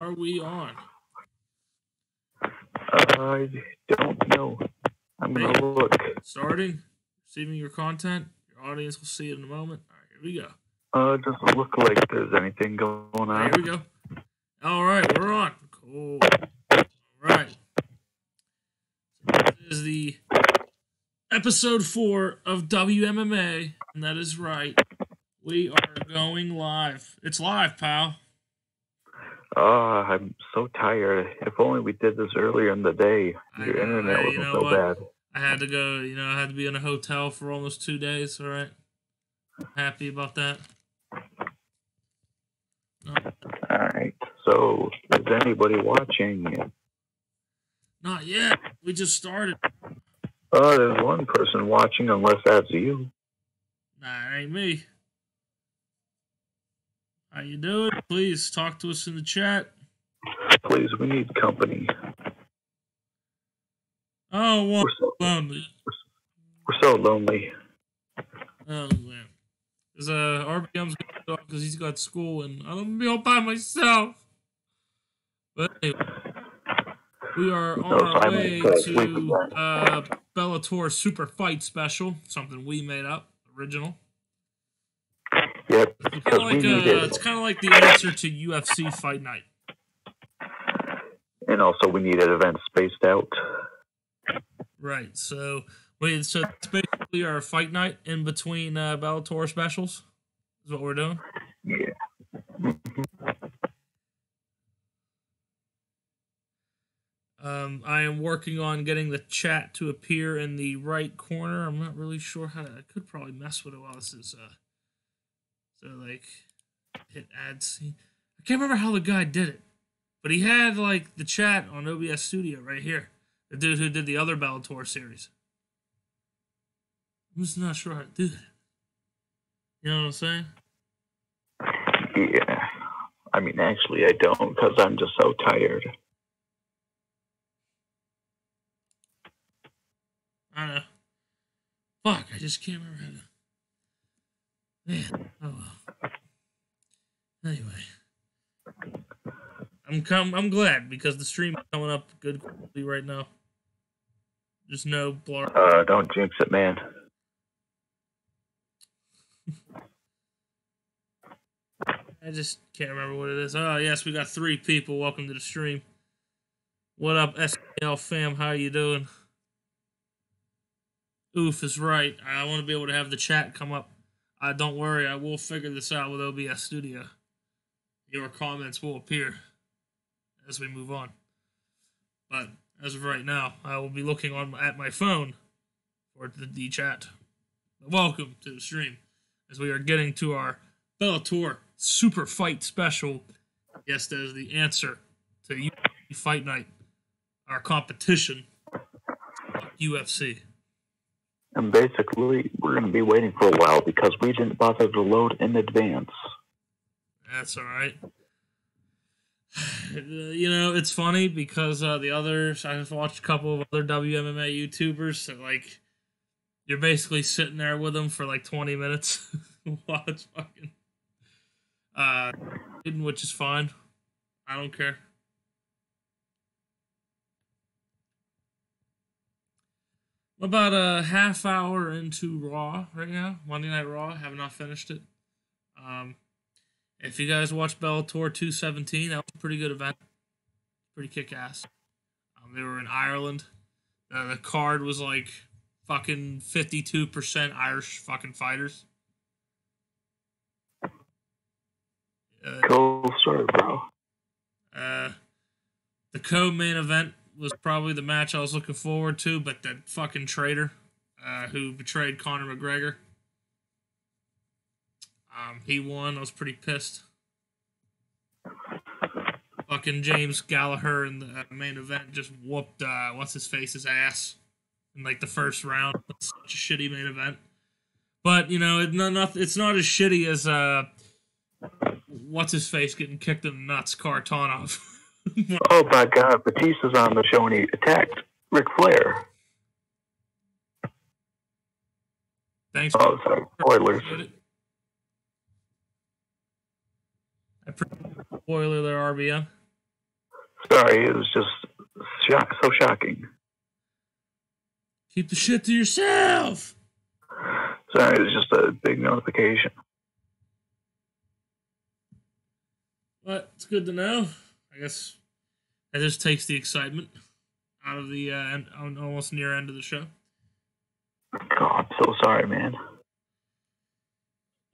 Are we on? I don't know. I'm going to look. Starting, receiving your content. Your audience will see it in a moment. All right, here we go. It doesn't look like there's anything going on. Here we go. All right, we're on. Cool. All right. This is the episode 4 of WMMA, and that is right. We are going live. It's live, pal. I'm so tired. If only we did this earlier in the day. Your internet wasn't so bad. I had to go, I had to be in a hotel for almost 2 days, all right? Happy about that. No. All right. So, is anybody watching? Not yet. We just started. There's one person watching, unless that's you. Nah, it ain't me. How you doing? Please talk to us in the chat. Please, we need company. Oh, well, lonely. We're so lonely. Oh, man. Because RBM's going to talk because he's got school, and I'm going to be all by myself. But anyway, we are on our way to Bellator Super Fight Special, something we made up, original. Yep, it's kind of like the answer to UFC Fight Night. And also we need an event spaced out. Right, so it's basically our fight night in between Bellator specials is what we're doing. Yeah. I am working on getting the chat to appear in the right corner. I'm not really sure how to. I could probably mess with it while this is so like hit add scene. I can't remember how the guy did it, but he had like the chat on OBS Studio right here. The dude who did the other Bellator series. I'm just not sure how to do that. You know what I'm saying? Yeah. I mean, actually, I don't, because I'm just so tired. I don't know. Fuck, I just can't remember how to... Man, oh well. Anyway. I'm glad, because the stream is coming up good quality right now. There's no blur. Don't jinx it, man. I just can't remember what it is. Oh, yes, we got 3 people. Welcome to the stream. What up, SKL fam? How you doing? Oof is right. I want to be able to have the chat come up. Don't worry, I will figure this out with OBS Studio. Your comments will appear as we move on. But as of right now, I will be looking at my phone for the chat. But welcome to the stream as we are getting to our Bellator Super Fight Special. Yes, that is the answer to UFC Fight Night, our competition, UFC. And basically, we're going to be waiting for a while because we didn't bother to load in advance. That's all right. It's funny because I've watched a couple of other WMMA YouTubers that, like, you're basically sitting there with them for like 20 minutes while it's fucking which is fine. I don't care. About a half hour into Raw right now, Monday Night Raw. Have not finished it. If you guys watched Bellator 217, that was a pretty good event. Pretty kick-ass. They were in Ireland. The card was like fucking 52% Irish fucking fighters. Go for it, bro. The co-main event was probably the match I was looking forward to, but that fucking traitor who betrayed Conor McGregor. He won. I was pretty pissed. Fucking James Gallagher in the main event just whooped what's-his-face's ass in like the first round. It's such a shitty main event. But, it's not as shitty as what's-his-face getting kicked in the nuts, Kartonov. Oh my god, Batista's on the show and he attacked Ric Flair. Thanks. Oh, sorry. Spoilers. Spoiler there, RBM. Sorry, it was just so shocking. Keep the shit to yourself. Sorry, it was just a big notification. But it's good to know. I guess that just takes the excitement out of the almost near end of the show. God, I'm so sorry, man.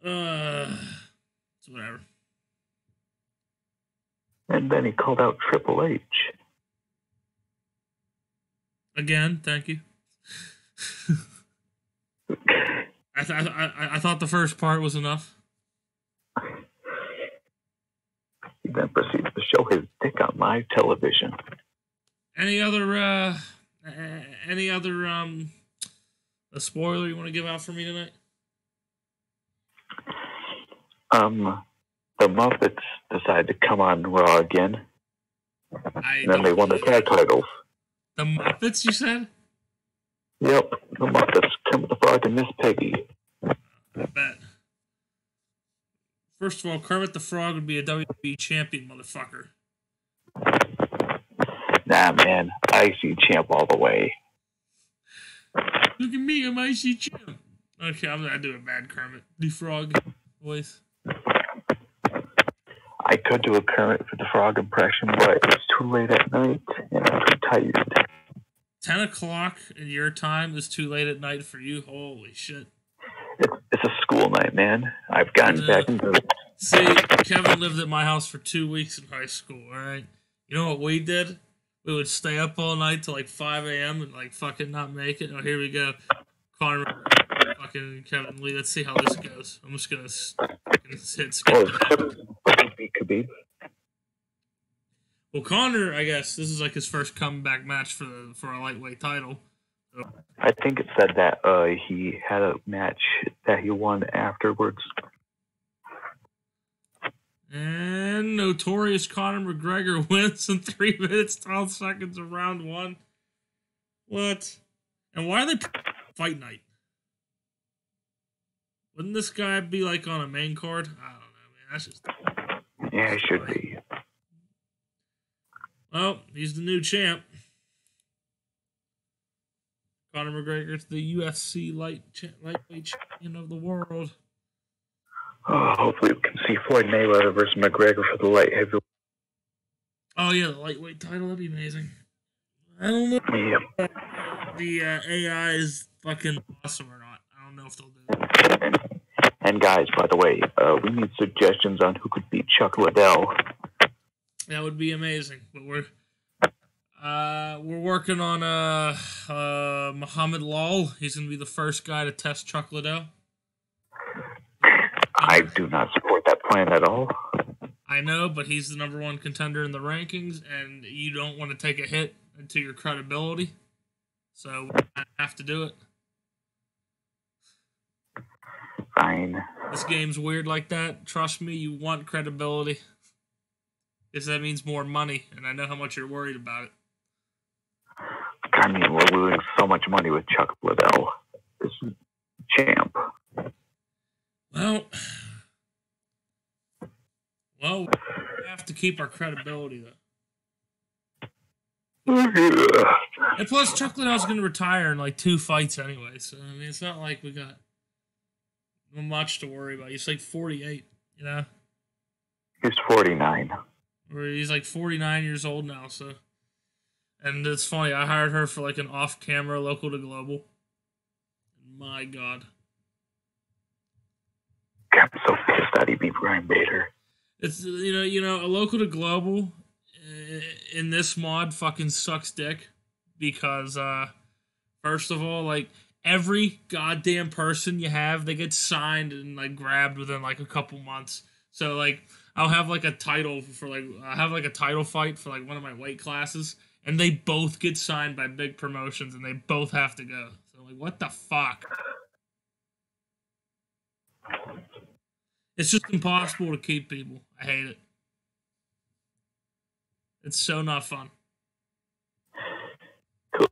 It's whatever. And then he called out Triple H. Again, thank you. I thought the first part was enough. He then proceeds to show his dick on live television. Any other a spoiler you want to give out for me tonight? The Muppets decided to come on Raw again. And then they won the tag titles. The Muppets, you said? Yep, the Muppets. Kermit the Frog and Miss Piggy. I bet. First of all, Kermit the Frog would be a WWE champion, motherfucker. Nah, man. IC champ all the way. Look at me, I'm IC champ. Okay, I'm gonna do a bad Kermit the Frog voice. I could do a Kermit for the Frog impression, but it's too late at night and I'm too tired. 10 o'clock in your time is too late at night for you? Holy shit. It's a school night, man. I've gotten back into it. See, Kevin lived at my house for 2 weeks in high school, alright? You know what we did? We would stay up all night till like 5 a.m. and like fucking not make it. Oh, here we go. Connor, fucking Kevin Lee. Let's see how this goes. I'm just gonna hit skip. Khabib. Well, Connor, I guess this is like his first comeback match for a lightweight title. So. I think it said that he had a match that he won afterwards. And notorious Conor McGregor wins in 3 minutes, 12 seconds of round 1. What? And why are they fight night? Wouldn't this guy be like on a main card? I don't know, man. That's just... Yeah, it should be. Well, he's the new champ. Conor McGregor's the UFC lightweight champion of the world. Oh, hopefully we can see Floyd Mayweather versus McGregor for the light heavyweight. Oh yeah, the lightweight title, that'd be amazing. I don't know if the AI is fucking awesome or not. I don't know if they'll do it. And guys, by the way, we need suggestions on who could beat Chuck Liddell. That would be amazing. But we're working on Muhammad Lal. He's gonna be the first guy to test Chuck Liddell. I do not support that plan at all. I know, but he's the number 1 contender in the rankings, and you don't want to take a hit to your credibility. So I have to do it. Fine. This game's weird like that. Trust me, you want credibility. Because that means more money, and I know how much you're worried about it. I mean, we're losing so much money with Chuck Liddell. This champ. Well, we have to keep our credibility, though. Yeah. And plus, Chuck Liddell's going to retire in like 2 fights anyway, so, I mean, it's not like we got much to worry about. He's like 48, you know? He's 49. Or he's like 49 years old now, so... And it's funny, I hired her for like an off-camera local to global. My God. I'm so pissed that he beat Brian Bader. It's, you know, a local to global in this mod fucking sucks dick because, first of all, like, every goddamn person you have, they get signed and, like, grabbed within, like, a couple months. So, like, I'll have, like, a title for, like, I have, like, a title fight for, like, one of my weight classes, and they both get signed by big promotions, and they both have to go. So, like, what the fuck? It's just impossible to keep people. I hate it. It's so not fun.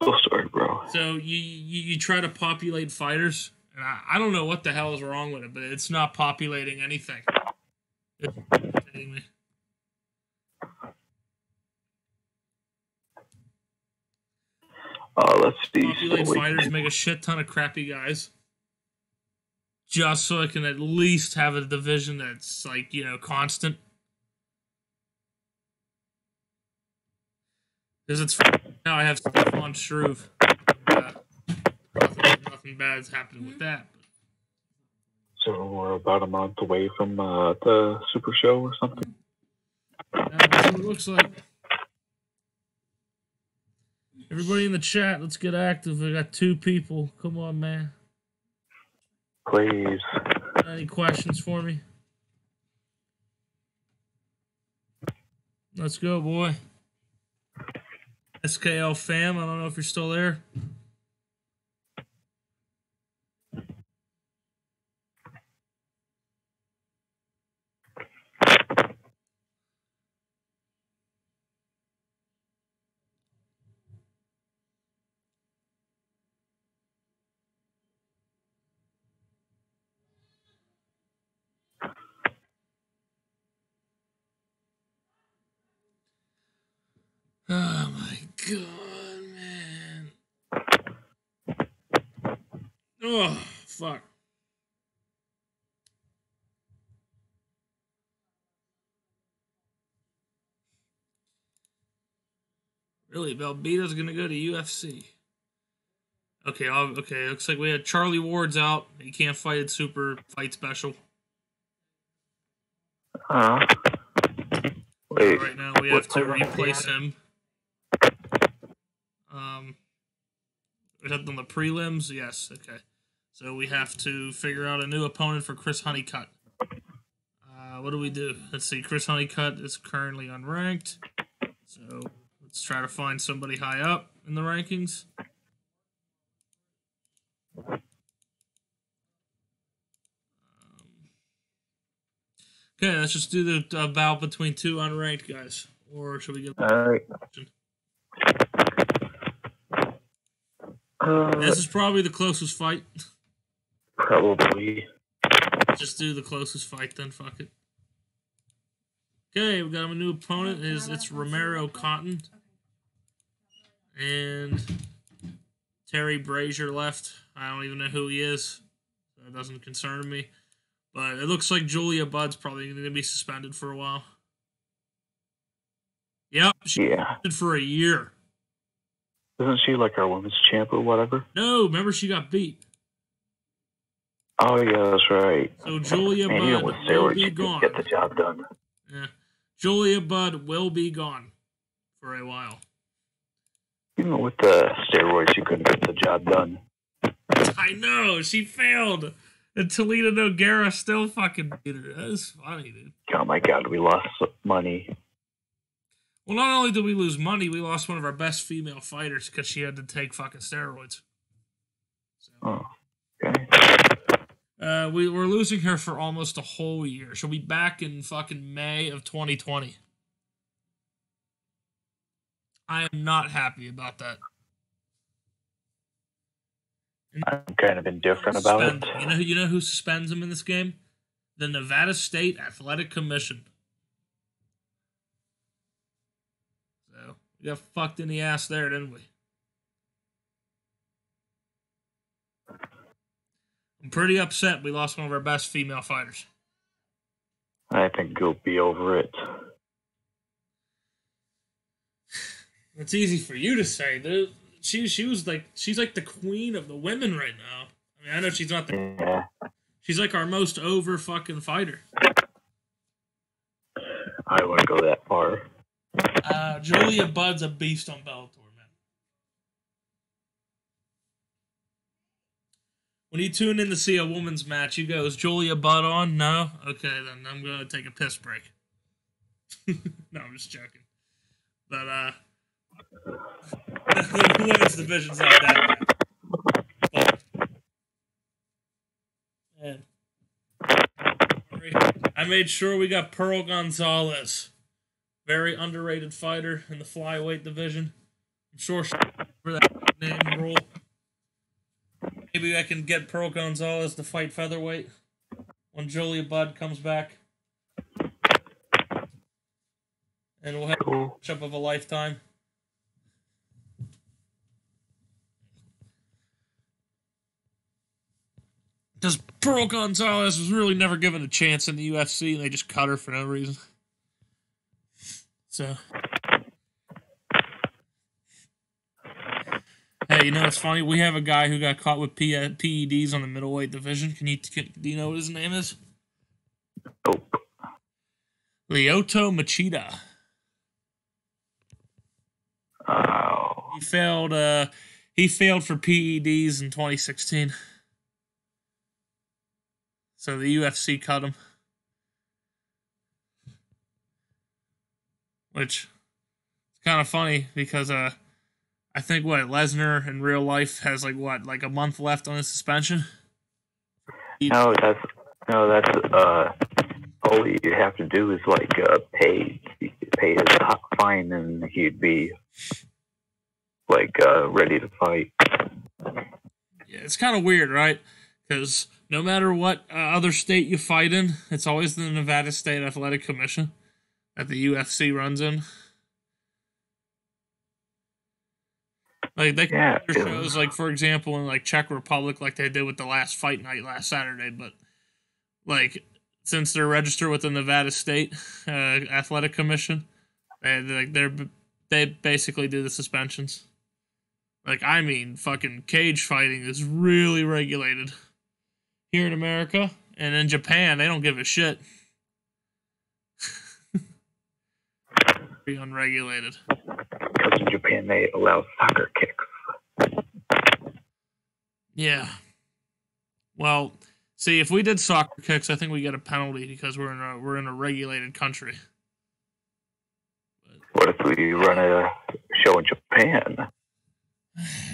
Cool story, bro. So you try to populate fighters, and I don't know what the hell is wrong with it, but it's not populating anything. It's kidding me. Let's see. Populate fighters, make a shit ton of crappy guys. Just so I can at least have a division that's, like, you know, constant. Because it's now I have Stefan Struve. Nothing bad's happening with that. So we're about a month away from the Super Show or something? That's what it looks like. Everybody in the chat, let's get active. We got 2 people. Come on, man. Please. Any questions for me? Let's go, boy. SKL fam, I don't know if you're still there. Oh my god, man. Oh, fuck. Really, Velveeta's gonna go to UFC. Okay, okay. Looks like we had Charlie Ward's out. He can't fight at Super Fight Special. Wait. Right now we have to replace him. We have done the prelims. Yes. Okay. So we have to figure out a new opponent for Chris Honeycutt. What do we do? Let's see. Chris Honeycutt is currently unranked. So let's try to find somebody high up in the rankings. Okay, let's just do the bout between 2 unranked guys. Or should we get... All right. This is probably the closest fight. Probably. Just do the closest fight then, fuck it. Okay, we got him a new opponent. It's Romero Cotton. And Terry Brazier left. I don't even know who he is. That doesn't concern me. But it looks like Julia Budd's probably going to be suspended for a while. Yep, she suspended for a year. Isn't she like our women's champ or whatever? No, remember she got beat. Oh yeah, that's right. So Julia Budd will be gone. Get the job done. Yeah, Julia Budd will be gone for a while. Even with the steroids, you couldn't get the job done. I know, she failed. And Toledo Noguera still fucking beat her. That's funny, dude. Oh my god, we lost money. Well, not only did we lose money, we lost one of our best female fighters because she had to take fucking steroids. So. Oh, okay. We were losing her for almost a whole year. She'll be back in fucking May of 2020. I am not happy about that. I'm kind of indifferent about it. You know who suspends him in this game? The Nevada State Athletic Commission. So we got fucked in the ass there, didn't we? I'm pretty upset we lost one of our best female fighters. I think you'll be over it. It's easy for you to say, dude. She's like the queen of the women right now. I mean, I know she's not the... Yeah. She's like our most over fucking fighter. I wouldn't go that far. Julia Budd's a beast on Bellator, man. When you tune in to see a woman's match, you go, is Julia Budd on? No? Okay, then I'm going to take a piss break. No, I'm just joking. But, the women's division's not that bad. Man. I made sure we got Pearl Gonzalez. Very underrated fighter in the flyweight division. I'm sure she'll remember that name rule. Maybe I can get Pearl Gonzalez to fight featherweight when Julia Budd comes back. And we'll have a matchup of a lifetime. Because Pearl Gonzalez was really never given a chance in the UFC, and they just cut her for no reason. So, hey, you know what's funny? We have a guy who got caught with PEDs on the middleweight division. Do you know what his name is? Nope. Lyoto Machida. Oh. He failed for PEDs in 2016. So the UFC cut him. Which is kind of funny because I think Lesnar in real life has like a month left on his suspension. No, that's all you have to do is pay his fine, and he'd be ready to fight. Yeah, it's kind of weird, right? Because no matter what other state you fight in, it's always the Nevada State Athletic Commission that the UFC runs in. Like they can do their shows, like for example, in like Czech Republic, like they did with the last fight night last Saturday. But like since they're registered with the Nevada State Athletic Commission, they basically do the suspensions. Like I mean, fucking cage fighting is really regulated here in America, and in Japan they don't give a shit. Very unregulated. Because in Japan they allow soccer kicks. Yeah. Well, see, if we did soccer kicks, I think we get a penalty because we're in a regulated country. What if we run a show in Japan?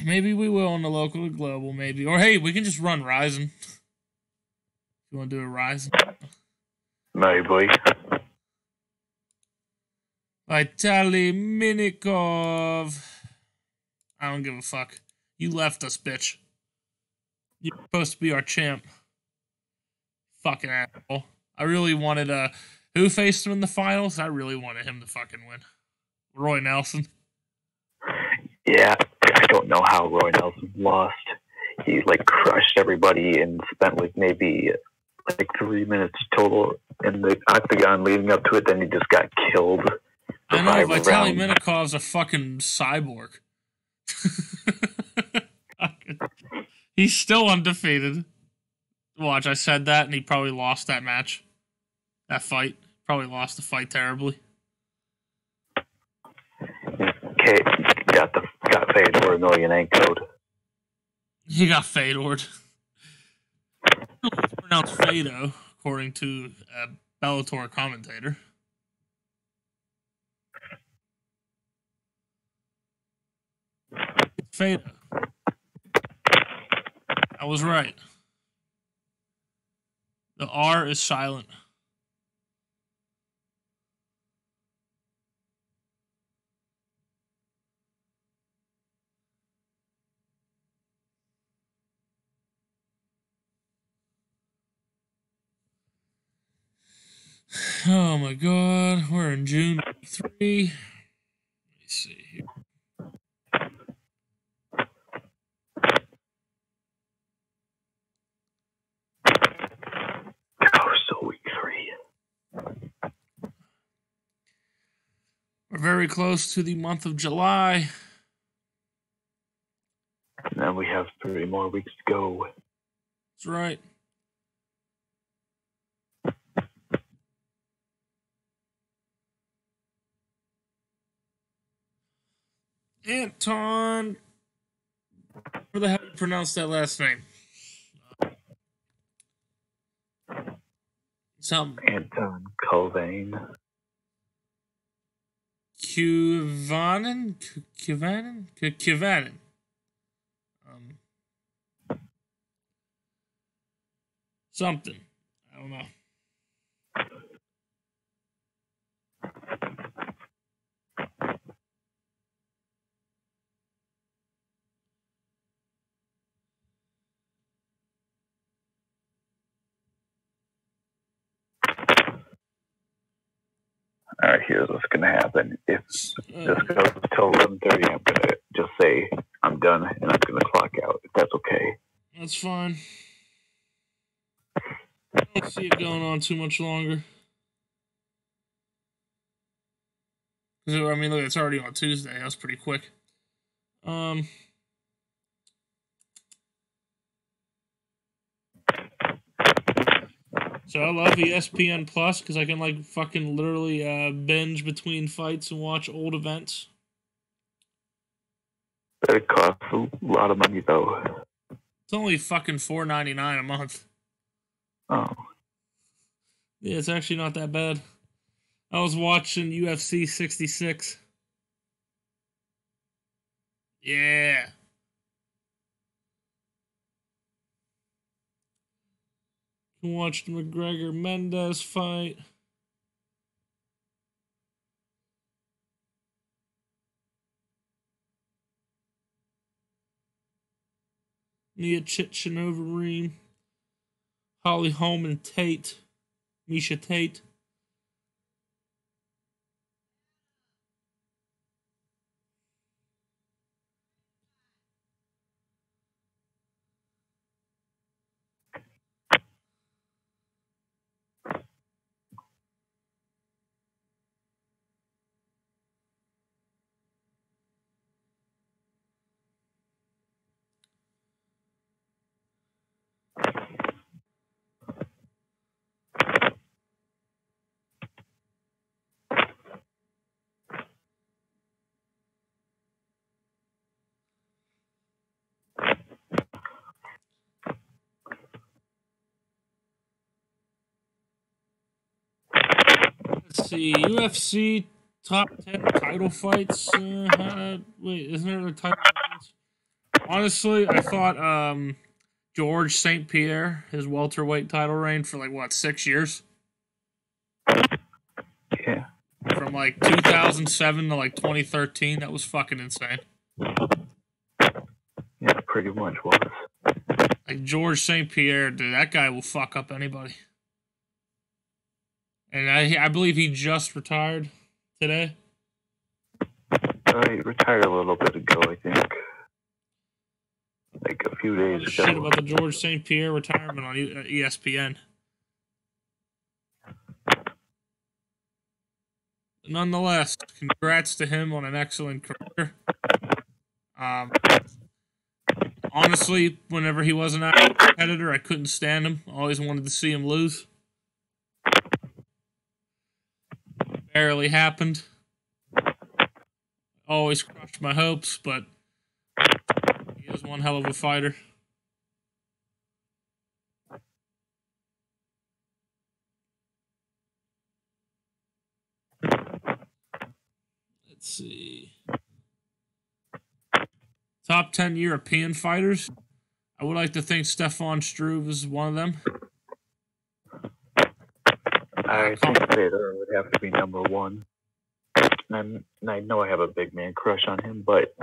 Maybe we will on the local or global, maybe. Or hey, we can just run Ryzen. You want to do a Ryzen? Maybe. Vitaly Minikov. I don't give a fuck. You left us, bitch. You're supposed to be our champ. Fucking asshole. I really wanted who faced him in the finals? I really wanted him to fucking win. Roy Nelson. Yeah, I don't know how Roy Nelson lost. He crushed everybody and spent maybe 3 minutes total in the octagon leading up to it. Then he just got killed. I know, Vitaly Minikov's a fucking cyborg. He's still undefeated. Watch, I said that, and he probably lost that match. That fight. Probably lost the fight terribly. Okay, got Fedor Emelianenko'd. He got Fedor'd. It's pronounced Fado, according to a Bellator commentator. Fado. I was right. The R is silent. Oh my god, we're in June 3. Let me see here. Oh, so week 3. We're very close to the month of July. And then we have 3 more weeks to go. That's right. Anton. Where the hell do you pronounce that last name? Anton Colvane. Kuvanen? Something. I don't know. All right, here's what's going to happen. If this goes until 11:30, I'm going to just say I'm done, and I'm going to clock out, if that's okay. That's fine. see it going on too much longer. I mean, look, it's already on Tuesday. That was pretty quick. So I love ESPN Plus because I can like fucking literally binge between fights and watch old events. It costs a lot of money though. It's only fucking $4.99 a month. Oh. Yeah, it's actually not that bad. I was watching UFC 66. Yeah. Watched the McGregor-Mendez fight. Nia Chichinova-Reem. Holly Holm and Tate. Misha Tate. Let's see. UFC top 10 title fights. Wait, isn't there a title? Honestly, I thought George St. Pierre, his welterweight title reign for like what, 6 years? Yeah. From like 2007 to like 2013. That was fucking insane. Yeah, pretty much was. Like George St. Pierre, dude, that guy will fuck up anybody. And I believe he just retired today. He retired a little bit ago, I think. Like a few days ago. Shit about the George St. Pierre retirement on ESPN. Nonetheless, congrats to him on an excellent career. Honestly, whenever he wasn't a competitor, I couldn't stand him. Always wanted to see him lose. Barely happened. Always crushed my hopes, but he is one hell of a fighter. Let's see. Top 10 European fighters. I would like to think Stefan Struve is one of them. I think Vader would have to be number one. And I know I have a big man crush on him, but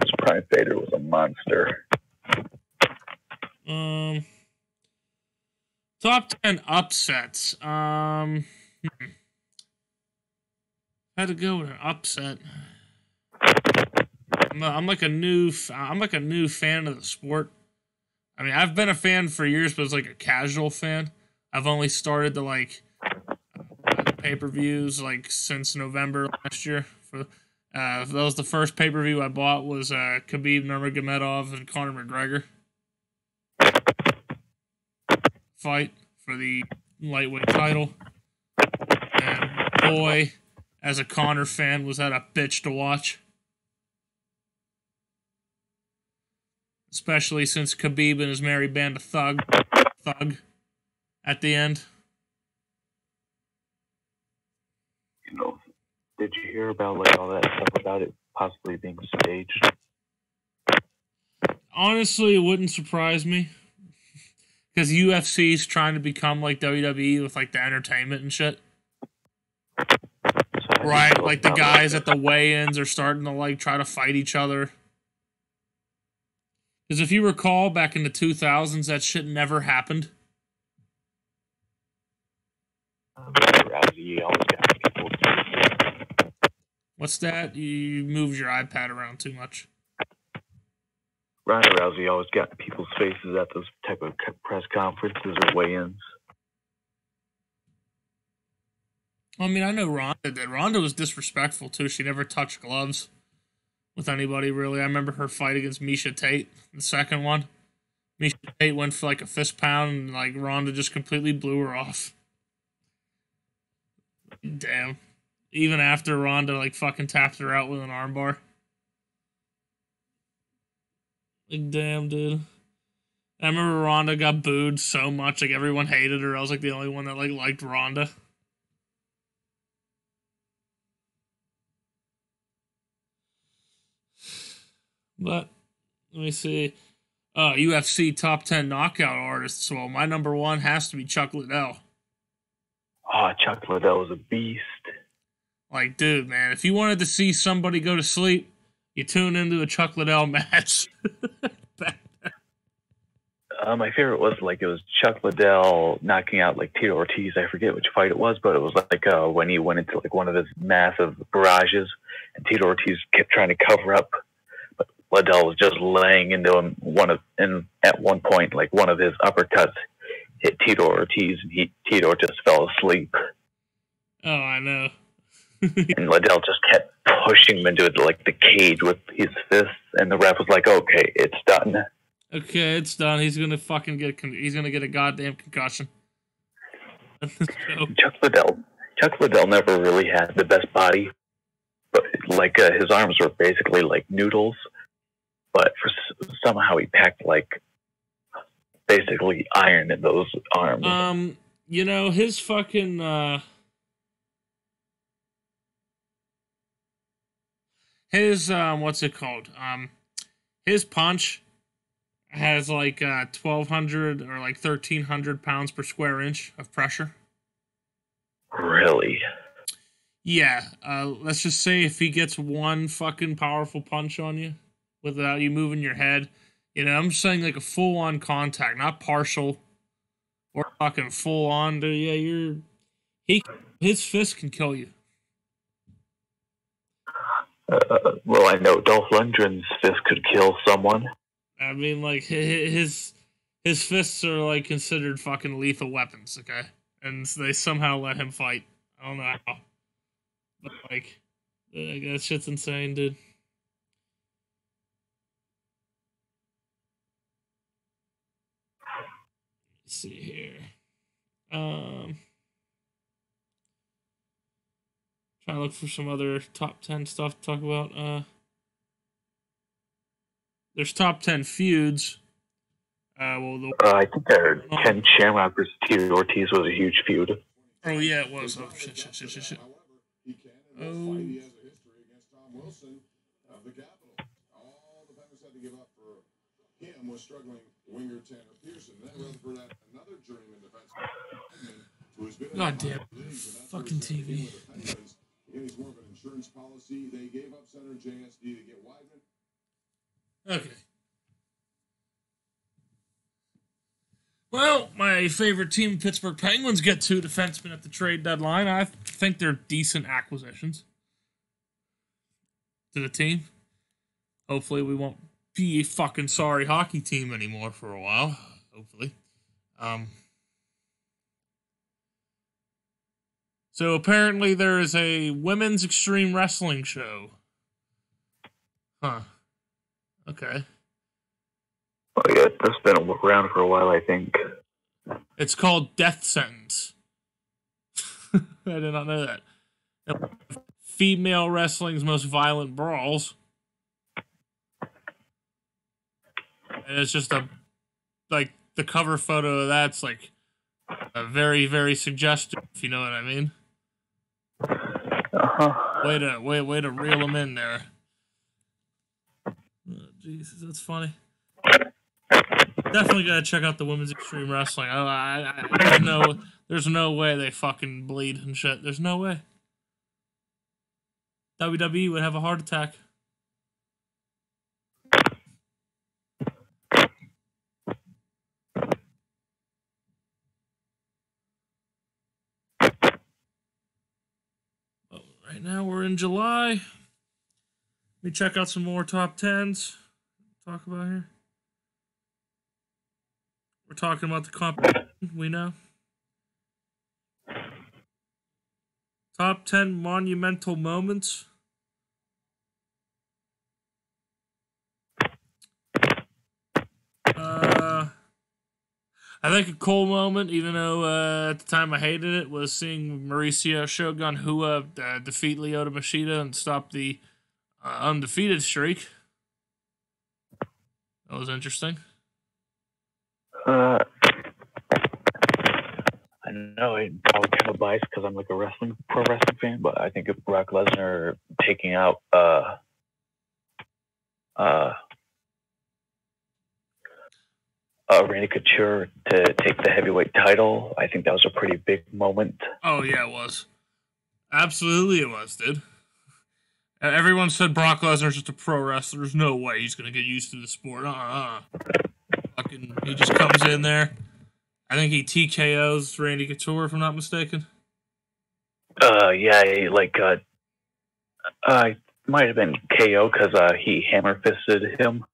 his prime Vader was a monster. Top 10 upsets. Had to go with an upset. I'm like a new fan of the sport. I mean, I've been a fan for years, but it's like a casual fan. I've only started to like pay-per-views like since November last year. That was the first pay-per-view I bought was Khabib Nurmagomedov and Conor McGregor fight for the lightweight title. And boy, as a Conor fan, was that a bitch to watch. Especially since Khabib and his merry band of thug at the end. You know, did you hear about like all that stuff about it possibly being staged? Honestly, it wouldn't surprise me. Because UFC's trying to become like WWE with like the entertainment and shit. Right, like the guys at the weigh-ins are starting to like try to fight each other. Because if you recall, back in the 2000s, that shit never happened. What's that? You moved your iPad around too much. Ronda Rousey always got in people's faces at those type of press conferences or weigh-ins. I mean, I know Ronda did. Ronda was disrespectful too. She never touched gloves with anybody really. I remember her fight against Misha Tate, the second one. Misha Tate went for like a fist pound, and like Ronda just completely blew her off. Damn. Even after Ronda like fucking tapped her out with an armbar. Like, damn, dude. I remember Ronda got booed so much, like everyone hated her. I was like the only one that like liked Ronda. But let me see. UFC top 10 knockout artists. Well, my number one has to be Chuck Liddell. Oh, Chuck Liddell was a beast. Like, dude, man, if you wanted to see somebody go to sleep, you tune into a Chuck Liddell match. My favorite was it was Chuck Liddell knocking out like Tito Ortiz. I forget which fight it was, but it was like when he went into like one of his massive barrages, and Tito Ortiz kept trying to cover up, but Liddell was just laying into him. And at one point, like one of his uppercuts hit Tito Ortiz, and Tito just fell asleep. Oh, I know. And Liddell just kept pushing him into like the cage with his fists, and the ref was like, "Okay, it's done." Okay, it's done. He's gonna fucking he's gonna get a goddamn concussion. Chuck Liddell never really had the best body, but like his arms were basically like noodles. But somehow he packed like basically iron in those arms. You know, his fucking his what's it called? His punch has like 1,200 or like 1,300 pounds per square inch of pressure. Really? Yeah. Let's just say if he gets one fucking powerful punch on you without you moving your head, you know, I'm just saying like a full on contact, not partial or fucking full on. Yeah, his fist can kill you. Well, I know Dolph Lundgren's fist could kill someone. I mean, like his fists are like considered fucking lethal weapons, okay? And they somehow let him fight. I don't know how, but like that shit's insane, dude. Let's see here. Trying to look for some other top 10 stuff to talk about. There's top 10 feuds. I think our Ken Shamrock versus Tito Ortiz was a huge feud. Oh yeah, it was. Oh shit. Oh. Was struggling winger Tanner Pearson. Then for that another journeyman defenseman. God damn. Fucking TV. He's more of an insurance policy. They gave up center JSD to get Weidman. Okay. Well, my favorite team, Pittsburgh Penguins, get 2 defensemen at the trade deadline. I think they're decent acquisitions to the team. Hopefully we won't be a fucking sorry hockey team anymore for a while. Hopefully. So apparently there is a women's extreme wrestling show. Huh. Okay. Oh yeah, that's been around for a while, I think. It's called Death Sentence. I did not know that. Female wrestling's most violent brawls. And it's just the cover photo of that's like a very, very suggestive, if you know what I mean. Uh-huh. Way to reel them in there. Oh, Jesus, that's funny. Definitely gotta check out the women's extreme wrestling. There's no way they fucking bleed and shit. There's no way. WWE would have a heart attack. Right now we're in July. Let me check out some more top 10s. Talk about here. We're talking about the competition, we know. Top 10 monumental moments. I think a cool moment, even though at the time I hated it, was seeing Mauricio Shogun Hua defeat Lyoto Machida and stop the undefeated streak. That was interesting. I know I'm probably kind of biased because I'm like a pro wrestling fan, but I think if Brock Lesnar taking out Randy Couture to take the heavyweight title, I think that was a pretty big moment. Oh yeah, it was. Absolutely, it was, dude. Everyone said Brock Lesnar's just a pro wrestler. There's no way he's gonna get used to the sport. Fucking, he just comes in there. I think he TKOs Randy Couture, if I'm not mistaken. Yeah, might have been KO because he hammer fisted him,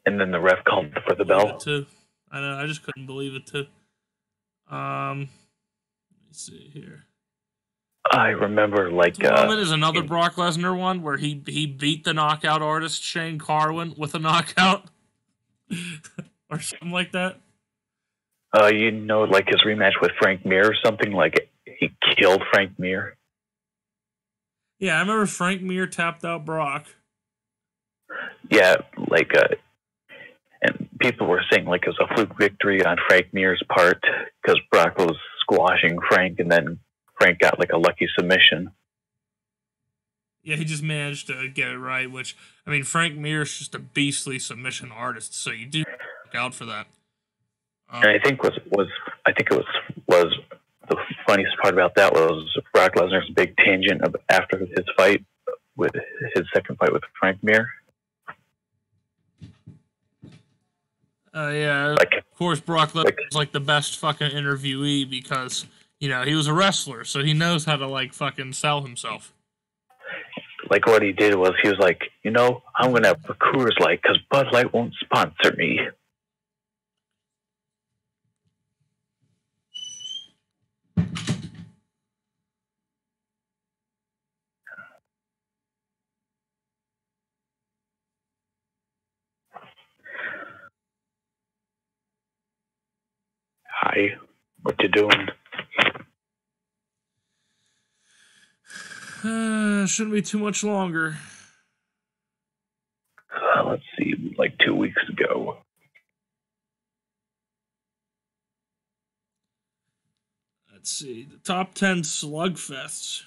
and then the ref called for the bell. Too. I know. I just couldn't believe it too. Let me see here. I remember moment is another Brock Lesnar one where he beat the knockout artist Shane Carwin with a knockout or something like that. Like his rematch with Frank Mir or something, like he killed Frank Mir. Yeah, I remember Frank Mir tapped out Brock. Yeah, and people were saying like it was a fluke victory on Frank Mir's part because Brock was squashing Frank, and then Frank got like a lucky submission. Yeah, he just managed to get it right. Which, I mean, Frank Mir's just a beastly submission artist, so you do look out for that. And I think was the funniest part about that was Brock Lesnar's big tangent after his fight with his second fight with Frank Mir. Yeah, of course, Brock Lesnar was like the best fucking interviewee because, he was a wrestler, so he knows how to like fucking sell himself. Like what he did was he was like, I'm going to have a Coors Light because Bud Light won't sponsor me. Hi, what you doing? Shouldn't be too much longer. Let's see, like 2 weeks ago. Let's see, the top 10 slugfests.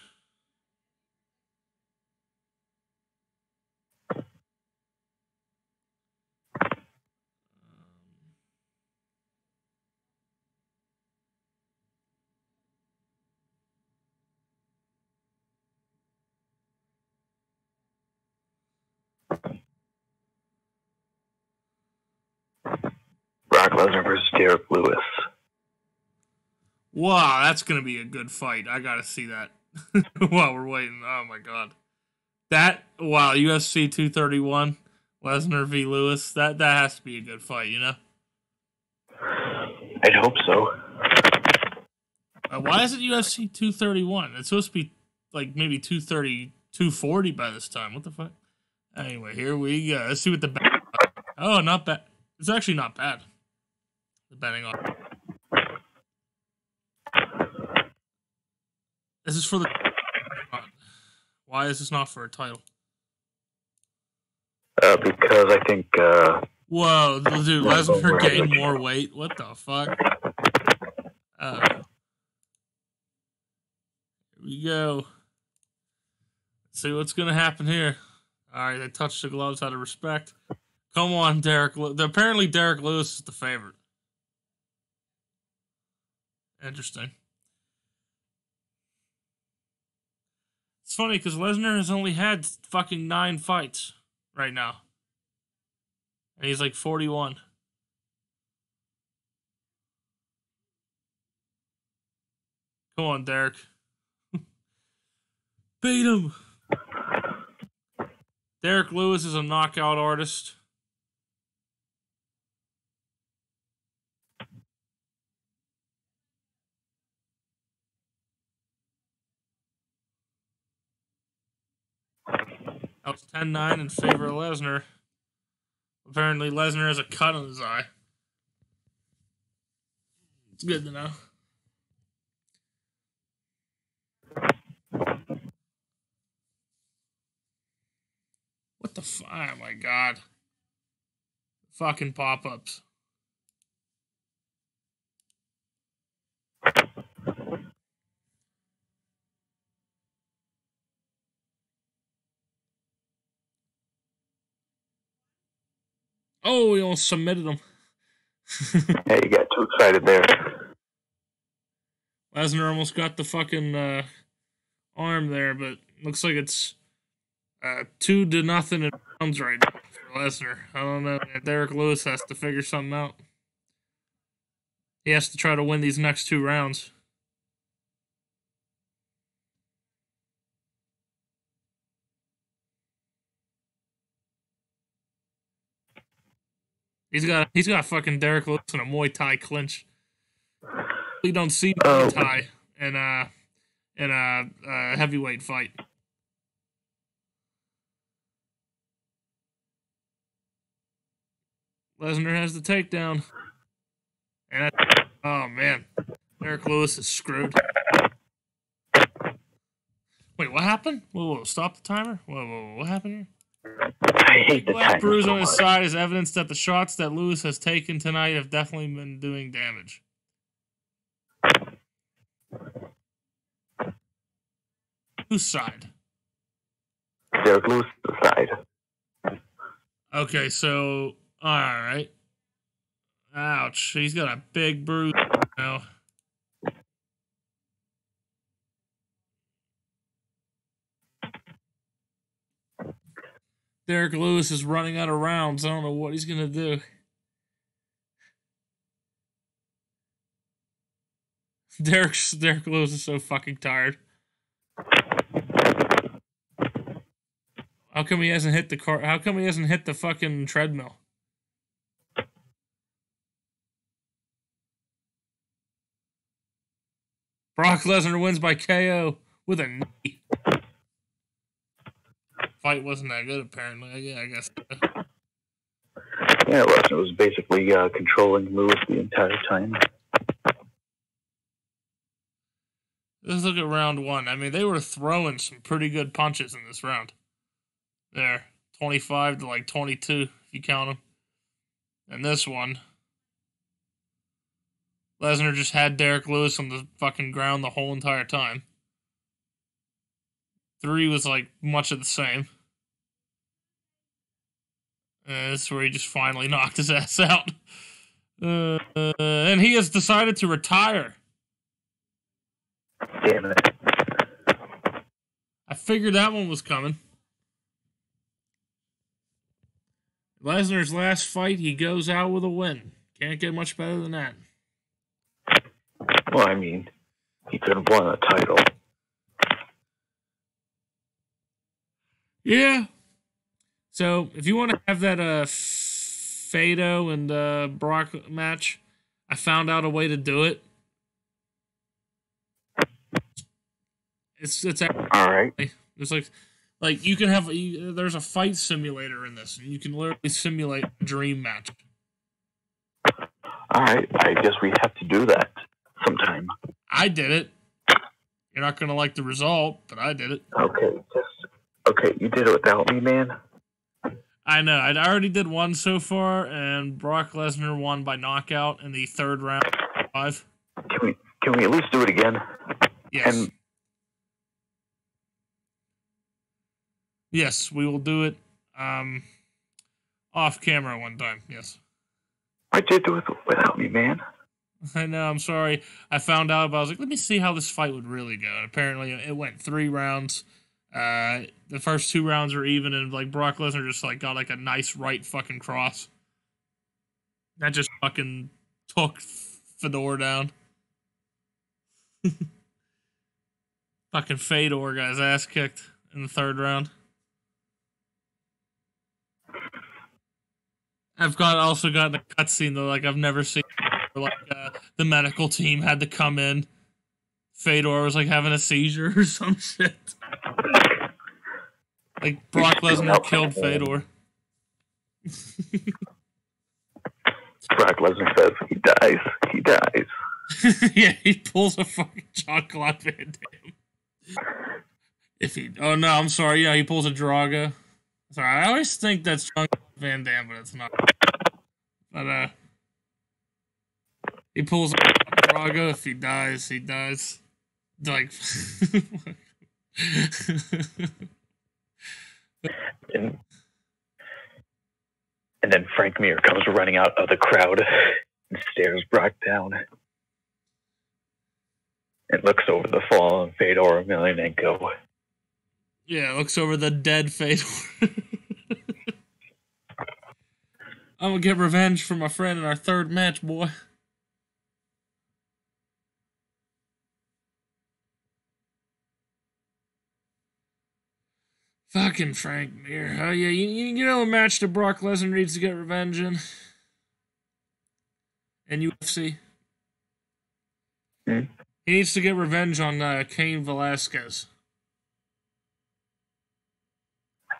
Brock Lesnar versus Derek Lewis. Wow, that's going to be a good fight. I got to see that while we're waiting. Oh, my God. UFC 231, Lesnar v. Lewis, that has to be a good fight, I'd hope so. Why is it UFC 231? It's supposed to be like maybe 230, 240 by this time. What the fuck? Anyway, here we go. Let's see what the bet. Oh, not bad. It's actually not bad. The betting on. This is for the. Why is this not for a title? Because I think. Whoa, dude, Lesnar gained more weight. What the fuck? Here we go. Let's see what's gonna happen here. All right, they touched the gloves out of respect. Come on, Derek. Apparently, Derek Lewis is the favorite. Interesting. It's funny because Lesnar has only had fucking 9 fights right now. And he's like 41. Come on, Derek. Beat him. Derek Lewis is a knockout artist. That was 10-9 in favor of Lesnar. Apparently, Lesnar has a cut on his eye. It's good to know. What the fuck? Oh my god. Fucking pop-ups. Oh, he almost submitted him. Yeah, you got too excited there. Lesnar almost got the fucking arm there, but looks like it's 2-0 in rounds right now for Lesnar. I don't know. Derek Lewis has to figure something out. He has to try to win these next 2 rounds. He's got fucking Derek Lewis in a Muay Thai clinch. We don't see Muay Thai in a heavyweight fight. Lesnar has the takedown. And oh man, Derek Lewis is screwed. Wait, what happened? Whoa, stop the timer. Whoa, what happened here? I hate the Black timer bruise so on his much. side is evidence that the shots that Lewis has taken tonight have definitely been doing damage. Whose side? Derek Lewis' side. Okay, so alright. Ouch. He's got a big bruise now. Derek Lewis is running out of rounds. I don't know what he's gonna do. Derek Lewis is so fucking tired. How come he hasn't hit the car? How come he hasn't hit the fucking treadmill? Brock Lesnar wins by KO with a knee. Fight wasn't that good, apparently. Yeah, I guess. Yeah, Lesnar was basically controlling Lewis the entire time. Let's look at round 1. I mean, they were throwing some pretty good punches in this round. There, 25 to like 22, if you count them. And this one, Lesnar just had Derek Lewis on the fucking ground the whole entire time. 3 was like much of the same. This is where he just finally knocked his ass out. And he has decided to retire. Damn it. I figured that one was coming. Lesnar's last fight, he goes out with a win. Can't get much better than that. Well, I mean, he could have won a title. Yeah. So, if you want to have that Fado and Brock match, I found out a way to do it. It's All right. It's like you can have there's a fight simulator in this, and you can literally simulate a dream match. All right. I guess we have to do that sometime. I did it. You're not gonna like the result, but I did it. Okay. You did it without me, man. I know. I already did one so far, and Brock Lesnar won by knockout in the 3rd round. 5. Can we at least do it again? Yes. And yes, we will do it off camera one time. Yes. why'd you do it without me, man? I know. I'm sorry. I found out, but I was like, let me see how this fight would really go. And apparently, it went 3 rounds. The first 2 rounds were even, and like Brock Lesnar just like got like a nice right fucking cross. That just fucking took Fedor down. Fucking Fedor got his ass kicked in the 3rd round. I've also gotten a cutscene that like I've never seen. Where, like the medical team had to come in. Fedor was like having a seizure or some shit. Like Brock Lesnar killed Fedor. Brock Lesnar says he dies. He dies. Yeah, he pulls a fucking Jean-Claude Van Damme. Oh no, I'm sorry. Yeah, he pulls a Draga. Sorry, I always think that's Jean-Claude Van Damme, but it's not. But he pulls a Draga. If he dies, he dies. Like. And then Frank Mir comes running out of the crowd and stares Brock down and looks over the fallen Fedor Emelianenko. Yeah, looks over the dead Fedor. I'm gonna get revenge for my friend in our third match, boy. Fucking Frank Mir. Oh, yeah, you know a match that Brock Lesnar needs to get revenge in? In UFC? Hmm? He needs to get revenge on Cain Velasquez.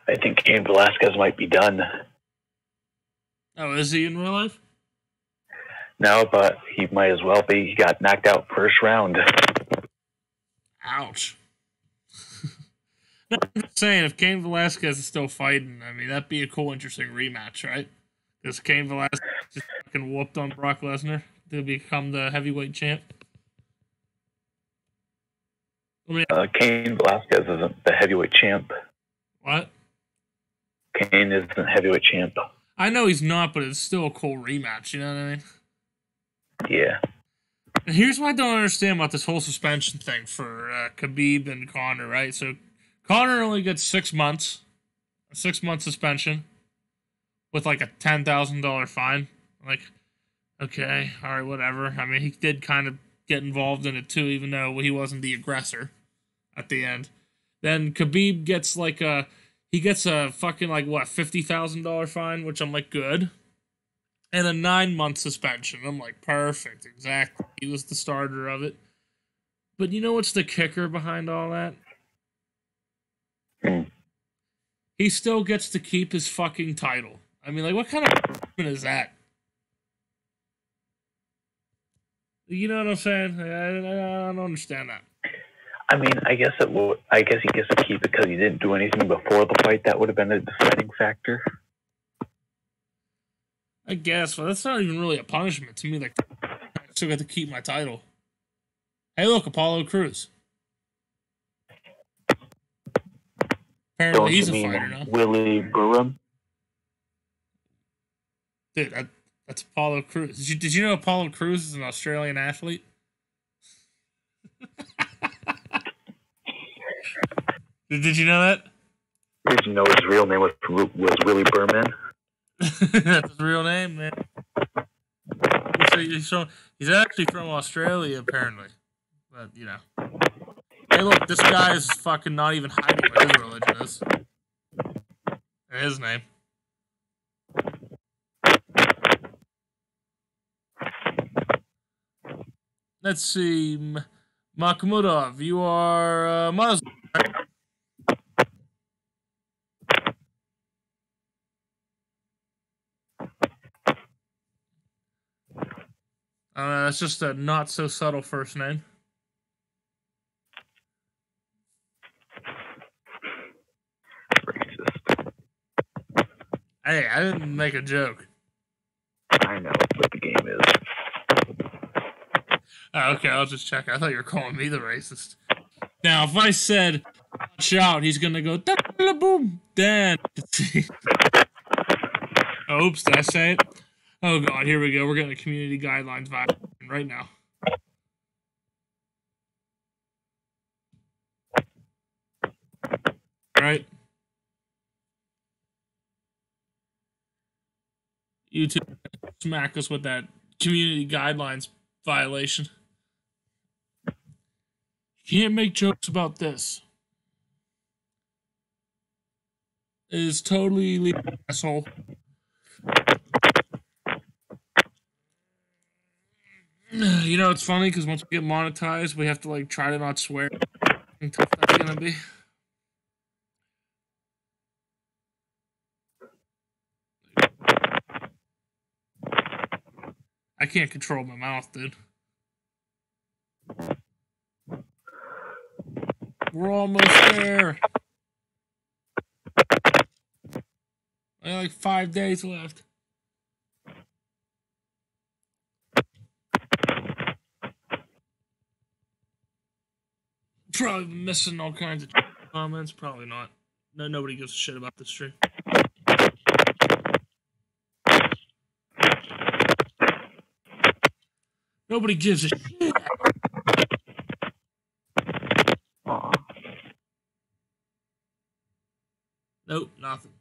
I think Cain Velasquez might be done. Oh, is he in real life? No, but he might as well be. He got knocked out first round. Ouch. No, I'm just saying, if Cain Velasquez is still fighting, I mean, that'd be a cool, interesting rematch, right? Because Cain Velasquez just fucking whooped on Brock Lesnar to become the heavyweight champ. I mean, Cain Velasquez isn't the heavyweight champ. what? Cain isn't heavyweight champ. I know he's not, but it's still a cool rematch, you know what I mean? Yeah. And here's what I don't understand about this whole suspension thing for Khabib and Conor, right? So Conor only gets 6 months, a 6-month suspension with like a $10,000 fine. Like, okay, all right, whatever. I mean, he did kind of get involved in it too, even though he wasn't the aggressor at the end. Then Khabib gets like he gets a fucking like what, $50,000 fine, which I'm like, good. And a 9-month suspension. I'm like, perfect, exactly. He was the starter of it. But you know what's the kicker behind all that? He still gets to keep his fucking title. I mean, like, what kind of is that? You know what I'm saying? I don't understand that. I mean, I guess he gets to keep it because he didn't do anything before the fight. That would have been a deciding factor. I guess, but that's not even really a punishment to me. Like, I still got to keep my title. Hey, look, Apollo Crews. Apparently, he's a fighter now. Willie Burham? Dude, that's Apollo Crews. Did you know Apollo Crews is an Australian athlete? Did you know that? Did you know his real name was Willie Berman? That's his real name, man. He's actually from Australia, apparently. But, you know. Hey, look, this guy is fucking not even hiding what his religion is. And his name. Let's see. Makhmudov, you are Muslim, right? That's just a not so subtle first name. Racist. Hey, I didn't make a joke. I know what the game is. Oh, okay, I'll just check. I thought you were calling me the racist. Now, if I said, watch out, he's going to go, boom, then. Oh, oops, did I say it? Oh, God, here we go. We're getting a community guidelines violation right now. Right? YouTube smack us with that community guidelines violation. You can't make jokes about this. It is totally illegal, asshole. You know, it's funny because once we get monetized, we have to like try to not swear. How tough that's gonna be. I can't control my mouth, dude. We're almost there. I got like 5 days left. Probably missing all kinds of comments. Probably not. No, nobody gives a shit about this stream. Nobody gives a shit. Nope, nothing.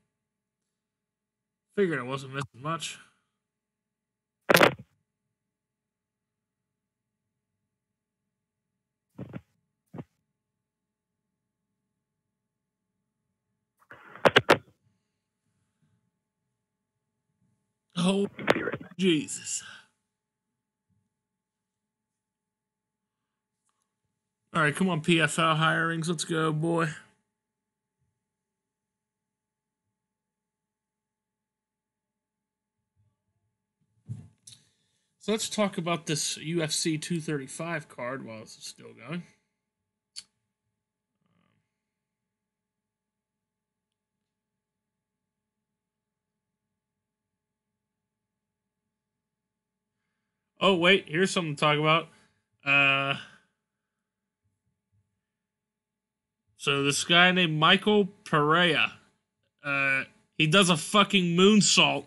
Figured I wasn't missing much. Oh, Jesus. All right, come on, PFL hirings. Let's go, boy. So let's talk about this UFC 235 card while it's still going. Oh, wait, here's something to talk about. So this guy named Michael Pereira, he does a fucking moonsault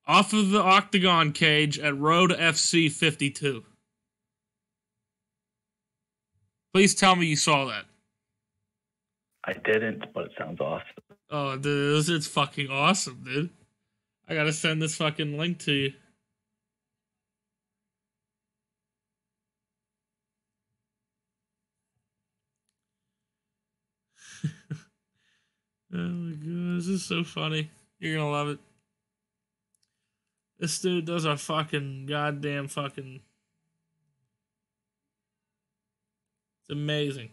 off of the octagon cage at Road FC 52. Please tell me you saw that. I didn't, but it sounds awesome. Oh, dude, it's fucking awesome, dude. I gotta send this fucking link to you. Oh my god, this is so funny. You're gonna love it. This dude does a fucking goddamn fucking... It's amazing.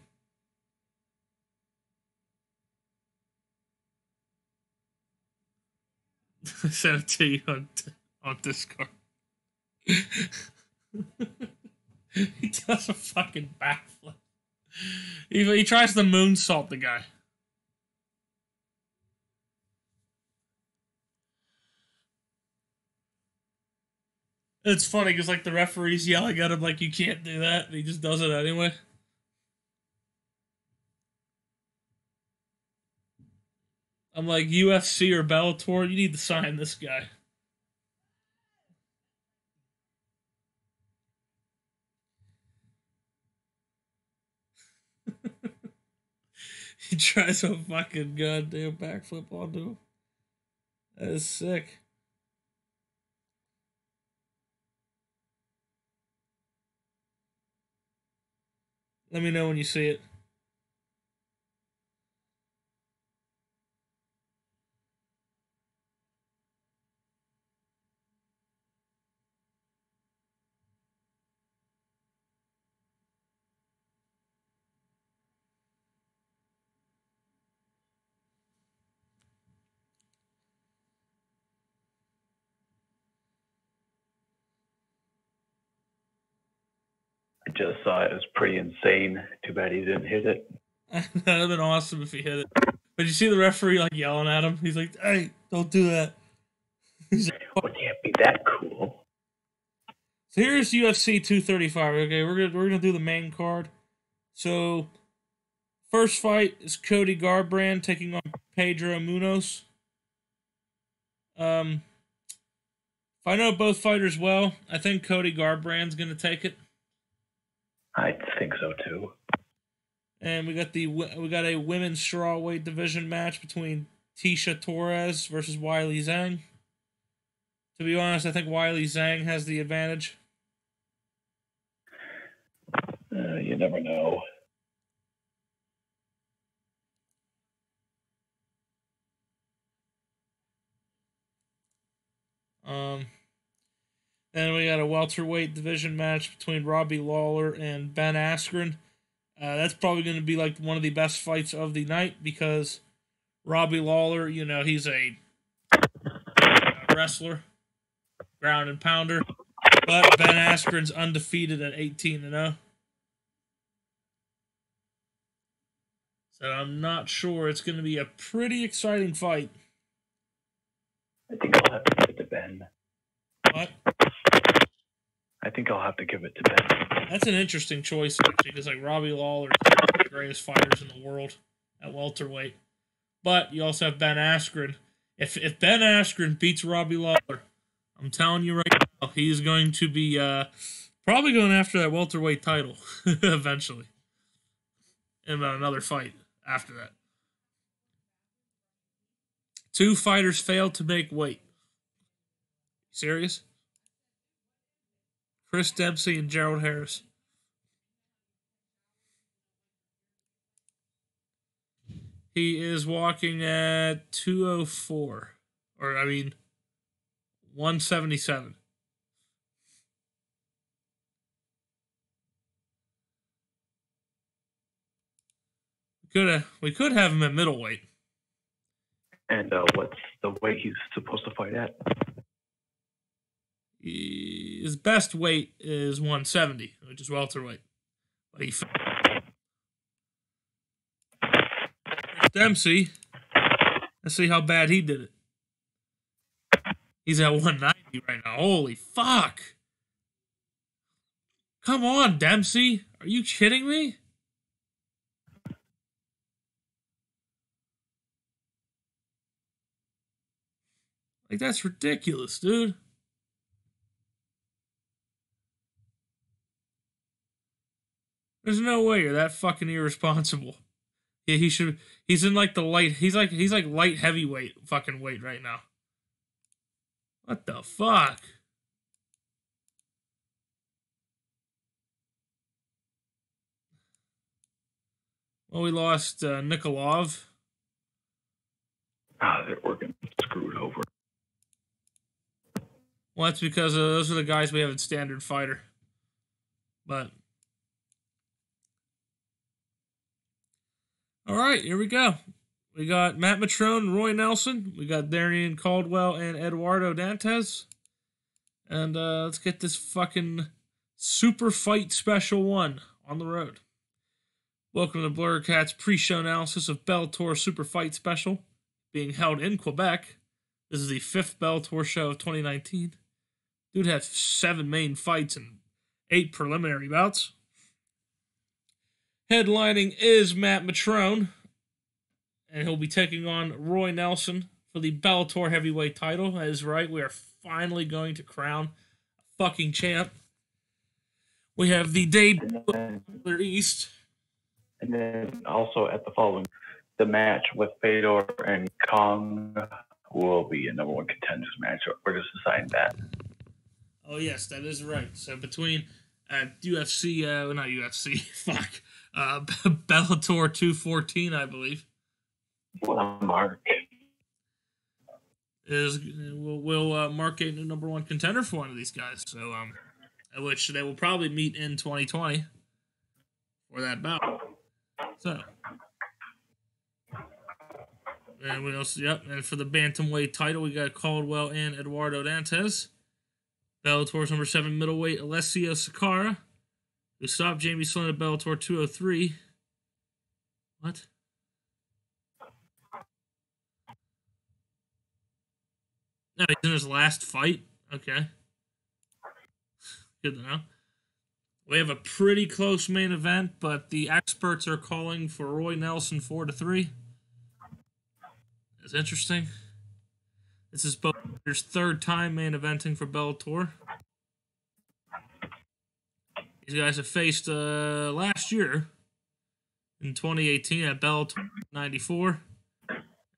I sent it to you on Discord. He does a fucking backflip. He tries to moonsault the guy. It's funny because like the referee's yelling at him like you can't do that, and he just does it anyway. I'm like, UFC or Bellator, you need to sign this guy. He tries a fucking goddamn backflip onto him. That is sick. Let me know when you see it. I just saw it. It was pretty insane. Too bad he didn't hit it. That'd have been awesome if he hit it. But you see the referee like yelling at him? He's like, "Hey, don't do that." He's like, Well, it can't be that cool. so here's UFC 235. Okay, we're gonna do the main card. So first fight is Cody Garbrandt taking on Pedro Munoz. If I know both fighters well, I think Cody Garbrandt's gonna take it. I think so too. And we got a women's strawweight division match between Tisha Torres versus Weili Zhang. To be honest, I think Weili Zhang has the advantage. You never know. Then we got a welterweight division match between Robbie Lawler and Ben Askren. That's probably going to be like one of the best fights of the night because Robbie Lawler, you know, he's a wrestler, ground and pounder. But Ben Askren's undefeated at 18-0. So I'm not sure. It's going to be a pretty exciting fight. I think I'll have to give it to Ben. What? I think I'll have to give it to Ben. That's an interesting choice, actually, because like Robbie Lawler is one of the greatest fighters in the world at welterweight. But you also have Ben Askren. If Ben Askren beats Robbie Lawler, I'm telling you right now, he's going to be probably going after that welterweight title eventually. In another fight after that. 2 fighters failed to make weight. Serious? Chris Dempsey and Gerald Harris. He is walking at 204. Or, 177. We could have him at middleweight. And what's the weight he's supposed to fight at? His best weight is 170, which is welterweight. But he Dempsey, let's see how bad he did it. He's at 190 right now. Holy fuck. Come on, Dempsey. Are you kidding me? Like, that's ridiculous, dude. There's no way you're that fucking irresponsible. Yeah, he's in like the light, he's like light heavyweight fucking weight right now. What the fuck? Well, we lost Nikolov. We're getting screwed over. Well, that's because those are the guys we have at Standard Fighter. But all right, here we go. We got Matt Mitrone, Roy Nelson. We got Darian Caldwell and Eduardo Dantes. And let's get this fucking Super Fight Special 1 on the road. Welcome to Blur Cat's pre-show analysis of Bellator Super Fight Special, being held in Quebec. This is the 5th Bellator show of 2019. Dude had 7 main fights and 8 preliminary bouts. Headlining is Matt Mitrone, and he'll be taking on Roy Nelson for the Bellator heavyweight title. That is right, we are finally going to crown a fucking champ. We have the debut of East. And then also at the following, the match with Fedor and Kong will be a number 1 contenders match. We're just deciding that. Oh, yes, that is right. So between UFC, not UFC, fuck, Bellator 214, I believe. What a mark. We'll mark a number 1 contender for one of these guys. So, which they will probably meet in 2020 for that bout. So, and what else? Yep, and for the bantamweight title, we got Caldwell and Eduardo Dantes. Bellator's number 7 middleweight Alessio Sakara, who stopped Jamie Sloan at Bellator 203. What? No, he's in his last fight? Okay. Good to know. We have a pretty close main event, but the experts are calling for Roy Nelson 4-3. It's interesting. This is both his 3rd time main eventing for Bellator. These guys have faced last year in 2018 at Bellator 94.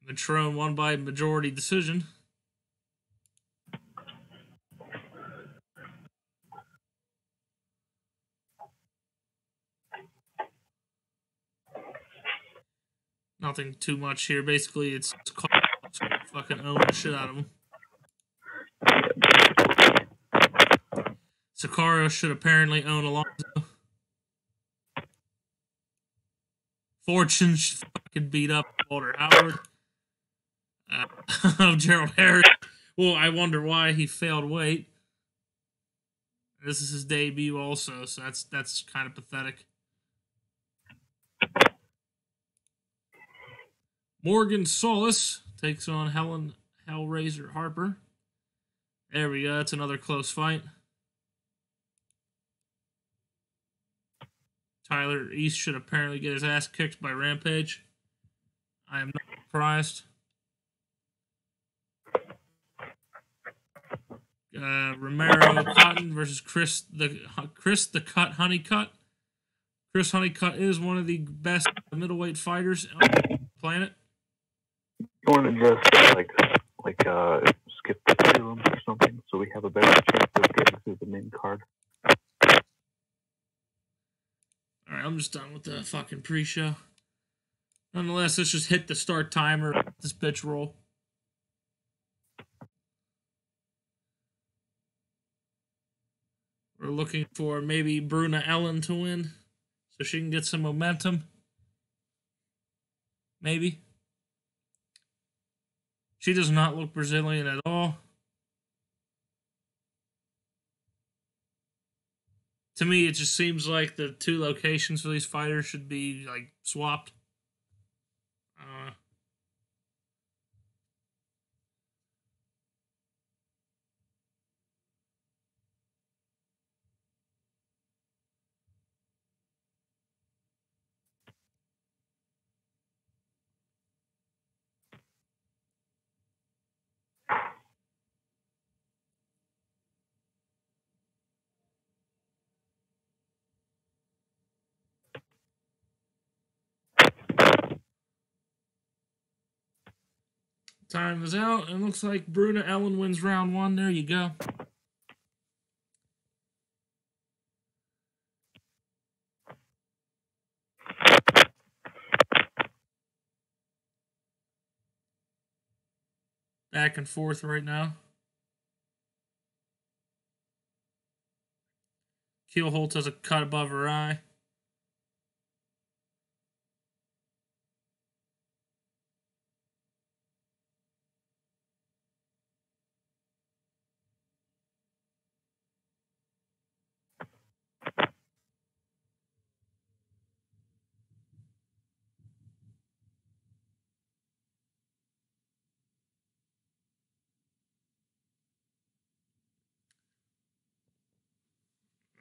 Mitrone won by majority decision. Nothing too much here. Basically, it's fucking own the shit out of him. Sakara should apparently own Alonzo. Fortune should fucking beat up Walter Howard. Gerald Harris. Well, I wonder why he failed weight. This is his debut also, so that's kind of pathetic. Morgan Solis takes on Helen Hellraiser Harper. There we go. That's another close fight. Tyler East should apparently get his ass kicked by Rampage. I am not surprised. Romero Cotton versus Chris the Cut Honeycutt. Chris Honeycutt is one of the best middleweight fighters on the planet. You want to just skip the prelims or something, so we have a better chance of getting through the main card. All right, I'm just done with the fucking pre-show. Nonetheless, let's just hit the start timer. Let this bitch roll. We're looking for maybe Bruna Ellen to win, so she can get some momentum. Maybe. She does not look Brazilian at all. To me, it just seems like the two locations for these fighters should be like swapped. Time is out, and looks like Bruna Ellen wins round one. There you go. Back and forth right now. Keelholtz has a cut above her eye.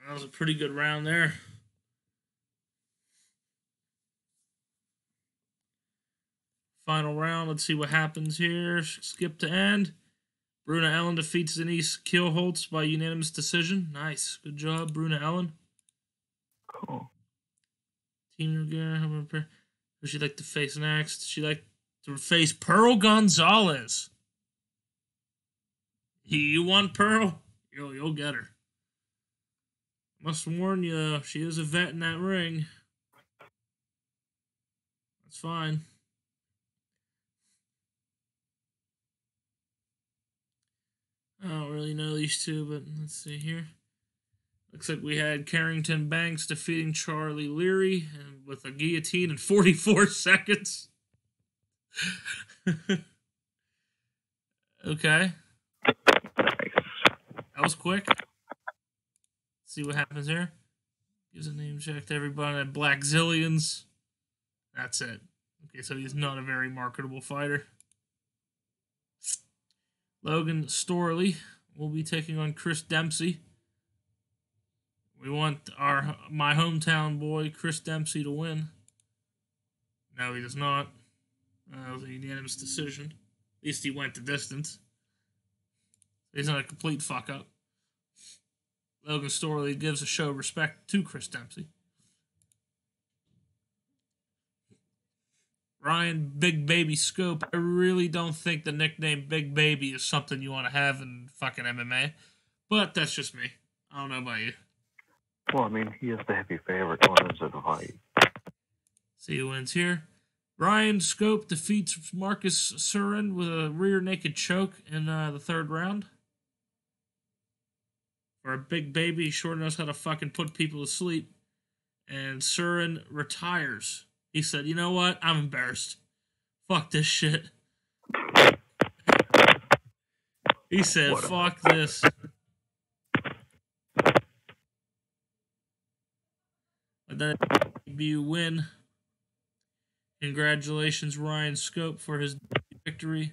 That was a pretty good round there. Final round. Let's see what happens here. Skip to end. Bruna Ellen defeats Denise Keelholtz by unanimous decision. Nice. Good job, Bruna Ellen. Cool. Team Noguera. Who she'd like to face next? She'd like to face Pearl Gonzalez. You want Pearl? You'll get her. Must warn you, she is a vet in that ring. That's fine. I don't really know these two, but let's see here. Looks like we had Carrington Banks defeating Charlie Leary with a guillotine in 44 seconds. Okay. That was quick. See what happens here. Gives a name check to everybody at Black Zillions. That's it. Okay, so he's not a very marketable fighter. Logan Storley will be taking on Chris Dempsey. We want my hometown boy, Chris Dempsey, to win. No, he does not. It was a unanimous decision. At least he went the distance. He's not a complete fuck-up. Logan Storley gives a show of respect to Chris Dempsey. Ryan Big Baby Scope. I really don't think the nickname Big Baby is something you want to have in fucking MMA. But that's just me. I don't know about you. Well, I mean, he is the heavy favorite going into the fight. See who wins here. Ryan Scope defeats Marcus Surin with a rear naked choke in the third round. For a Big Baby, he sure knows how to fucking put people to sleep. And Surin retires. He said, you know what? I'm embarrassed. Fuck this shit. He said, fuck this. debut win. Congratulations, Ryan Scope, for his victory.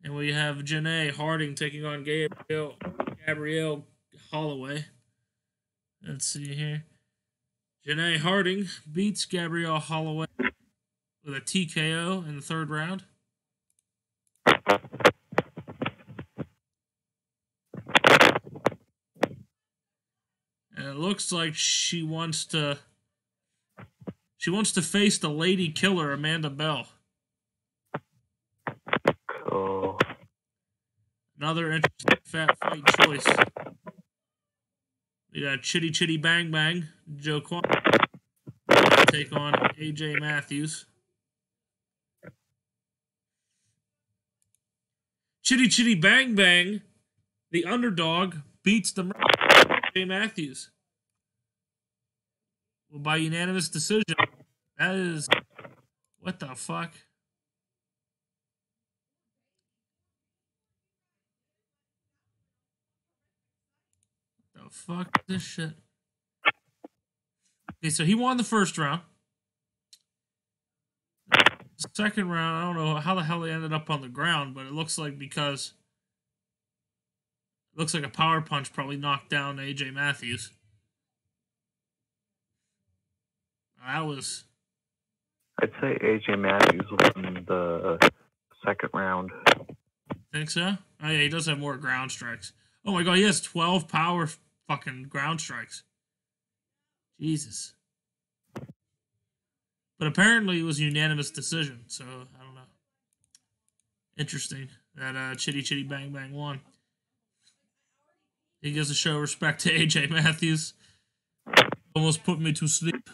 And we have Janae Harding taking on Gabrielle Holloway. Let's see here. Janae Harding beats Gabrielle Holloway with a TKO in the third round. And it looks like she wants to face the lady killer, Amanda Bell. Cool. Another interesting fat fight choice. We got Chitty Chitty Bang Bang, Joe Quan, take on AJ Matthews. Chitty Chitty Bang Bang, the underdog, beats the AJ Matthews. Well, by unanimous decision. That is... What the fuck? The fuck is this shit? Okay, so he won the first round. The second round, I don't know how the hell they ended up on the ground, but it looks like because... It looks like a power punch probably knocked down AJ Matthews. That was... I'd say AJ Matthews won the second round. Think so? Oh yeah, he does have more ground strikes. Oh my god, he has 12 power fucking ground strikes. Jesus. But apparently it was a unanimous decision, so I don't know. Interesting that Chitty Chitty Bang Bang won. He gives to show respect to AJ Matthews. Almost put me to sleep.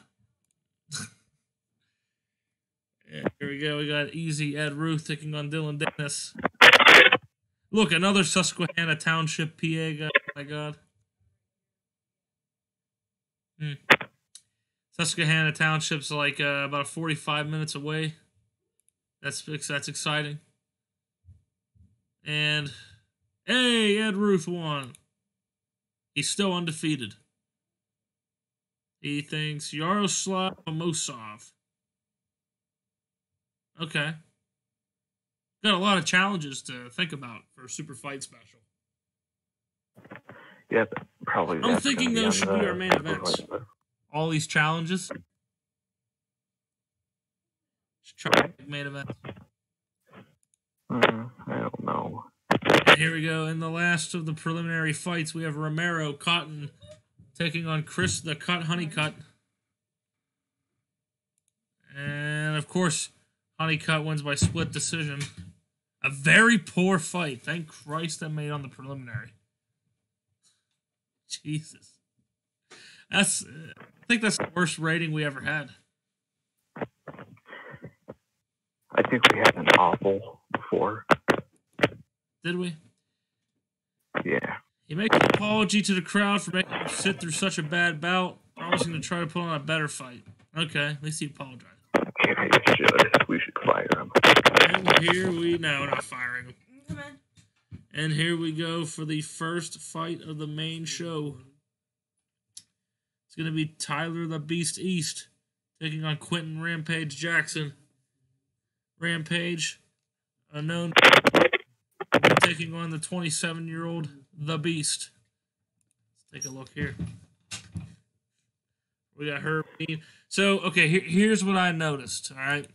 Yeah, here we go. We got Easy Ed Ruth taking on Dylan Dennis. Look, another Susquehanna Township, PA guy. Oh my god. Susquehanna Township's like about 45 minutes away. That's exciting. And hey, Ed Ruth won. He's still undefeated. He thinks Yaroslav Amosov. Okay. Got a lot of challenges to think about for a super fight special. Yeah, probably. I'm thinking those should be our main events. All these challenges. Should try to make main events. I don't know. And here we go. In the last of the preliminary fights, we have Romero Cotton taking on Chris the Cut Honeycutt. And of course, Honeycutt wins by split decision. A very poor fight. Thank Christ that made on the preliminary. Jesus. I think that's the worst rating we ever had. I think we had an awful before. Did we? Yeah. He makes an apology to the crowd for making him sit through such a bad bout, promising to try to put on a better fight. Okay, at least he apologized. Yeah, we should fire him. And here we... No, we're not firing him. Come on. And here we go for the first fight of the main show. It's going to be Tyler the Beast East taking on Quentin Rampage Jackson. Rampage, unknown, taking on the 27-year-old The Beast. Let's take a look here. We got her. So, okay, here's what I noticed, all right?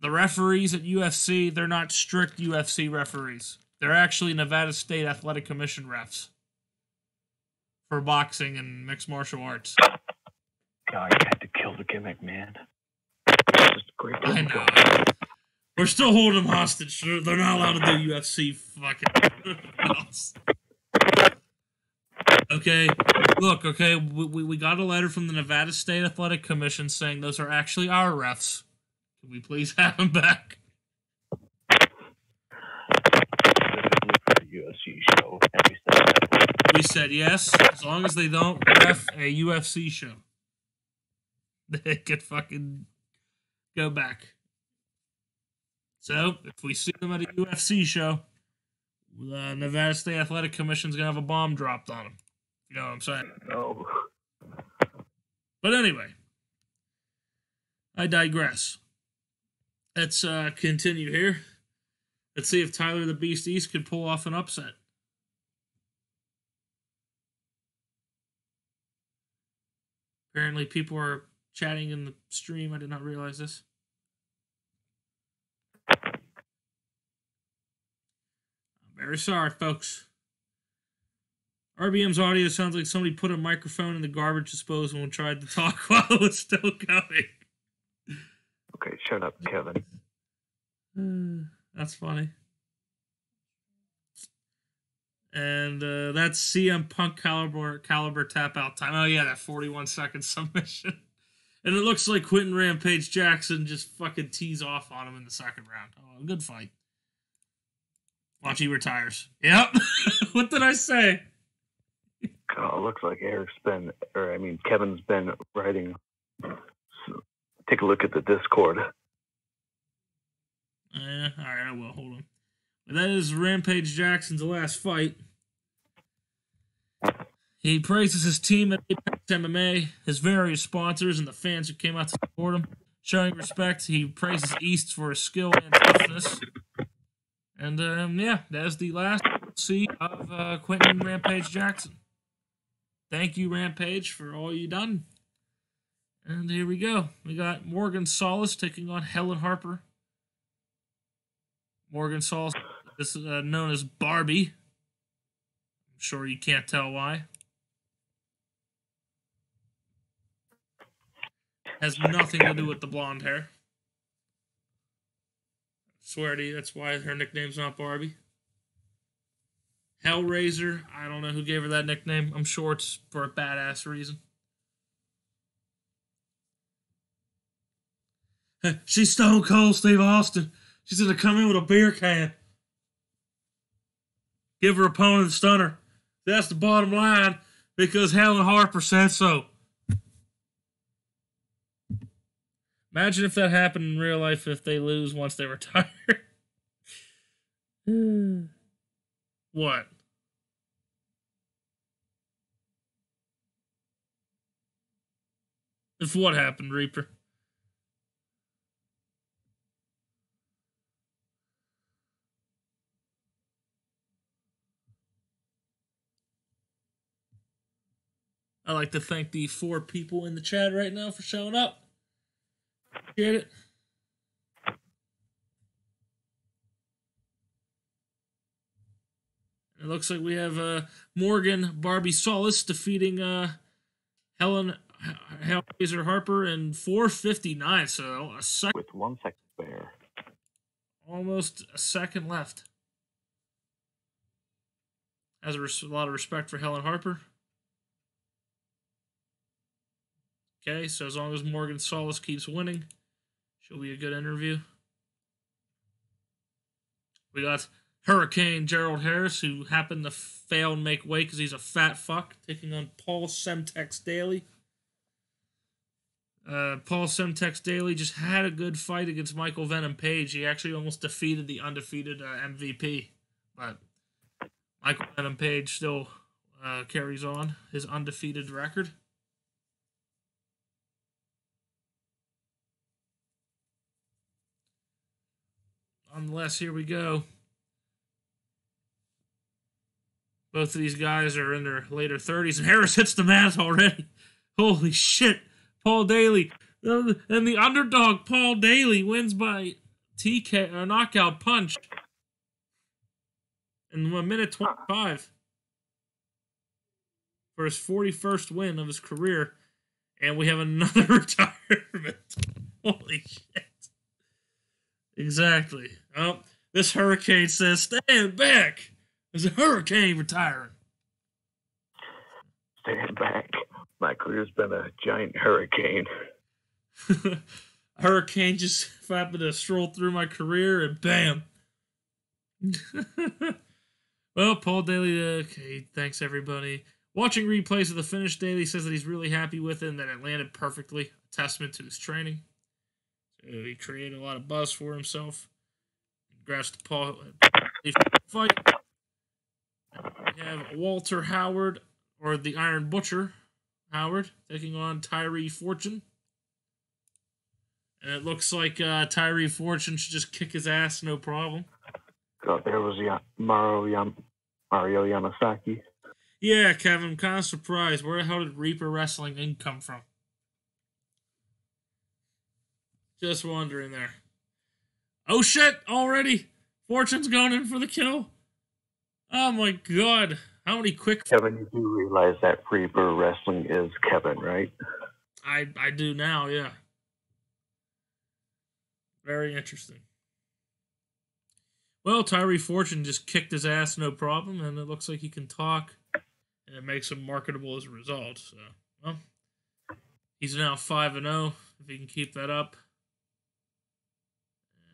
The referees at UFC, they're not strict UFC referees. They're actually Nevada State Athletic Commission refs for boxing and mixed martial arts. God, you had to kill the gimmick, man. It's just a great gimmick. I know. We're still holding them hostage. They're not allowed to do UFC fucking else. Okay, look, okay, we got a letter from the Nevada State Athletic Commission saying those are actually our refs. Can we please have them back? UFC show. We said yes, as long as they don't ref a UFC show. They could fucking go back. So, if we see them at a UFC show, the Nevada State Athletic Commission's going to have a bomb dropped on them. You know what I'm saying? No. But anyway, I digress. Let's continue here. Let's see if Tyler the Beast East could pull off an upset. Apparently, people are chatting in the stream. I did not realize this. I'm very sorry, folks. RBM's audio sounds like somebody put a microphone in the garbage disposal and tried to talk while it was still going. Okay, shut up, Kevin. That's funny. And that's CM Punk caliber tap out time. Oh yeah, that 41-second submission. And it looks like Quentin Rampage Jackson just fucking tees off on him in the second round. Oh, good fight. Watch, he retires. Yep. What did I say? Oh, it looks like Kevin's been writing. So take a look at the Discord. Yeah, all right, I will. Hold on. But that is Rampage Jackson's last fight. He praises his team at Apex MMA, his various sponsors, and the fans who came out to support him. Showing respect, he praises East for his skill and toughness. And, yeah, that's the last see of Quentin Rampage Jackson. Thank you, Rampage, for all you done. And here we go. We got Morgan Solis taking on Helen Harper. Morgan Solis is known as Barbie. I'm sure you can't tell why. Has nothing to do with the blonde hair. I swear to you, that's why her nickname's not Barbie. Hellraiser, I don't know who gave her that nickname. I'm sure it's for a badass reason. She's Stone Cold Steve Austin. She's going to come in with a beer can. Give her opponent a stunner. That's the bottom line because Helen Harper said so. Imagine if that happened in real life if they lose once they retire. What? If what happened, Reaper? I'd like to thank the 4 people in the chat right now for showing up. Get it? It looks like we have Morgan Barbie Solis defeating Hellraiser Harper in 4:59. So a second with 1 second spare. Almost a second left. Has a lot of respect for Helen Harper. Okay, so as long as Morgan Solis keeps winning, she'll be a good interview. We got Hurricane Gerald Harris, who happened to fail and make weight because he's a fat fuck, taking on Paul Semtex Daly. Paul Semtex Daly just had a good fight against Michael Venom Page. He actually almost defeated the undefeated MVP. But Michael Venom Page still carries on his undefeated record. Nonetheless, here we go. Both of these guys are in their later 30s, and Harris hits the mat already. Holy shit. Paul Daly. And the underdog, Paul Daly, wins by TK, or knockout punch in 1:25 for his 41st win of his career. And we have another retirement. Holy shit. Exactly. Oh, this Hurricane says, stand back. There's a Hurricane retiring. Stand back. My career's been a giant hurricane. Hurricane just happened to stroll through my career and bam. Well, Paul Daly, okay, thanks everybody. Watching replays of the finish, Daly says that he's really happy with it and that it landed perfectly. A testament to his training. So he created a lot of buzz for himself. Congrats to Paul. Fight. We have Walter Howard, or the Iron Butcher, Howard taking on Tyree Fortune. And it looks like Tyree Fortune should just kick his ass, no problem. So there was Mario Yamasaki. Yeah, Kevin, I'm kind of surprised. Where the hell did Reaper Wrestling Inc. come from? Just wondering there. Oh shit, already? Fortune's going in for the kill? Oh my god. How many quick... Kevin, you do realize that Reaper Wrestling is Kevin, right? I do now, yeah. Very interesting. Well, Tyree Fortune just kicked his ass, no problem, and it looks like he can talk, and it makes him marketable as a result. So, well, he's now 5-0, if he can keep that up.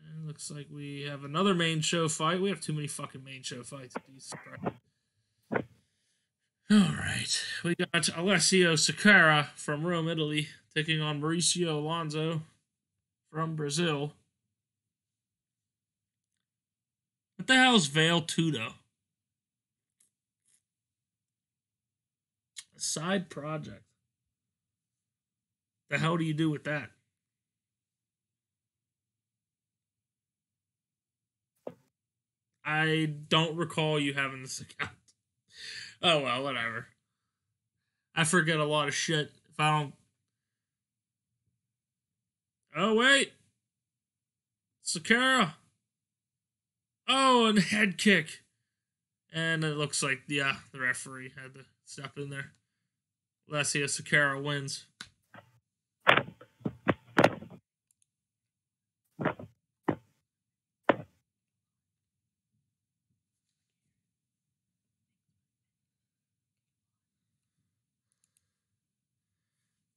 And it looks like we have another main show fight. We have too many fucking main show fights. Alright, we got Alessio Sakara from Rome, Italy, taking on Mauricio Alonso from Brazil. What the hell is Vale Tudo? A side project. The hell do you do with that? I don't recall you having this account. Oh well, whatever. I forget a lot of shit if I don't... Oh wait! Sakara! Oh, and head kick. And it looks like, yeah, the referee had to step in there. Alessio Sakara wins.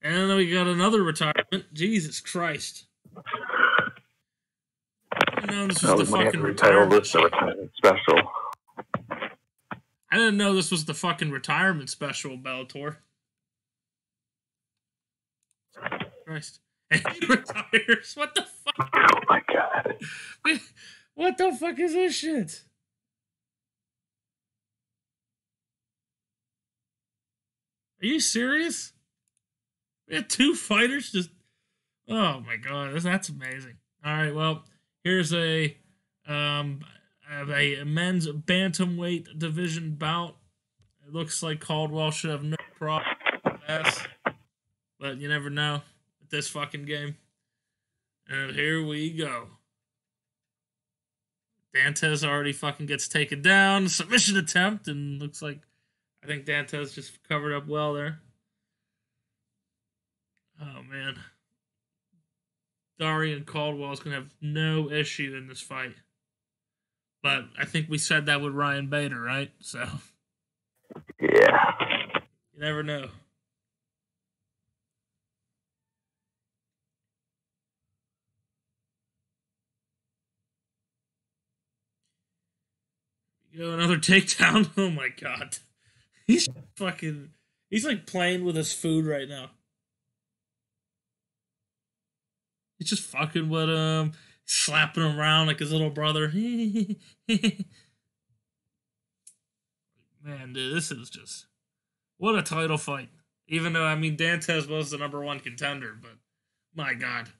And then we got another retirement. Jesus Christ. I didn't know this was the fucking retirement special. I didn't know this was the fucking retirement special, Bellator. Christ. And he retires? What the fuck? Oh my god. What the fuck is this shit? Are you serious? We had two fighters just... Oh my god, that's amazing. Alright, well, here's a men's bantamweight division bout. It looks like Caldwell should have no problem with this, but you never know with this fucking game. And here we go. Dantes already fucking gets taken down. Submission attempt, and looks like I think Dantes just covered up well there. Oh man. Darian Caldwell's going to have no issue in this fight. But I think we said that with Ryan Bader, right? So. Yeah. You never know. You go another takedown. Oh my god. He's like playing with his food right now. He's just fucking with him, slapping him around like his little brother. Man, dude, this is just... What a title fight. Even though, I mean, Dantes was the #1 contender, but my god.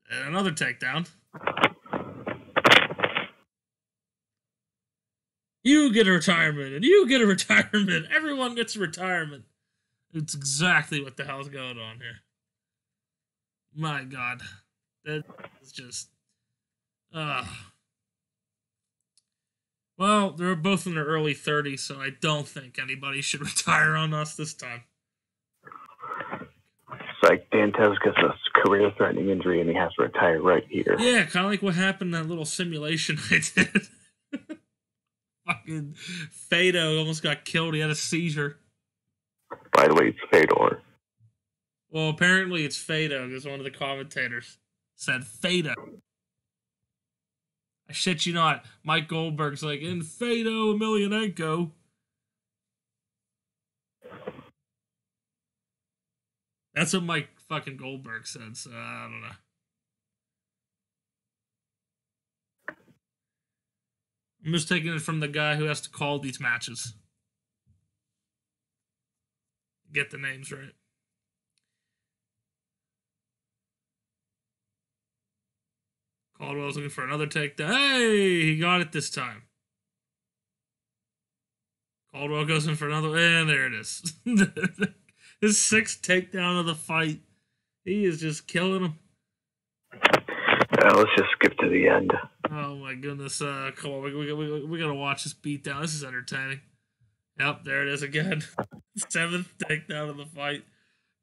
And another takedown. You get a retirement, and you get a retirement. Everyone gets a retirement. It's exactly what the hell's going on here. My god. That is just... Well, they're both in their early 30s, so I don't think anybody should retire on us this time. It's like Dantes gets a career-threatening injury and he has to retire right here. Yeah, kind of like what happened in that little simulation I did. Fucking Fado almost got killed. He had a seizure. By the way, it's Fedor. Well, apparently it's Fado, because one of the commentators said Fado. I shit you not. Mike Goldberg's like, in Fado Emelianenko. That's what Mike fucking Goldberg said, so I don't know. I'm just taking it from the guy who has to call these matches. get the names right. Caldwell's looking for another takedown. Hey, he got it this time. Caldwell goes in for another, and there it is. His sixth takedown of the fight. He is just killing him. Let's just skip to the end. Oh my goodness! Come on, we gotta watch this beatdown. This is entertaining. Yep, there it is again. Seventh takedown of the fight.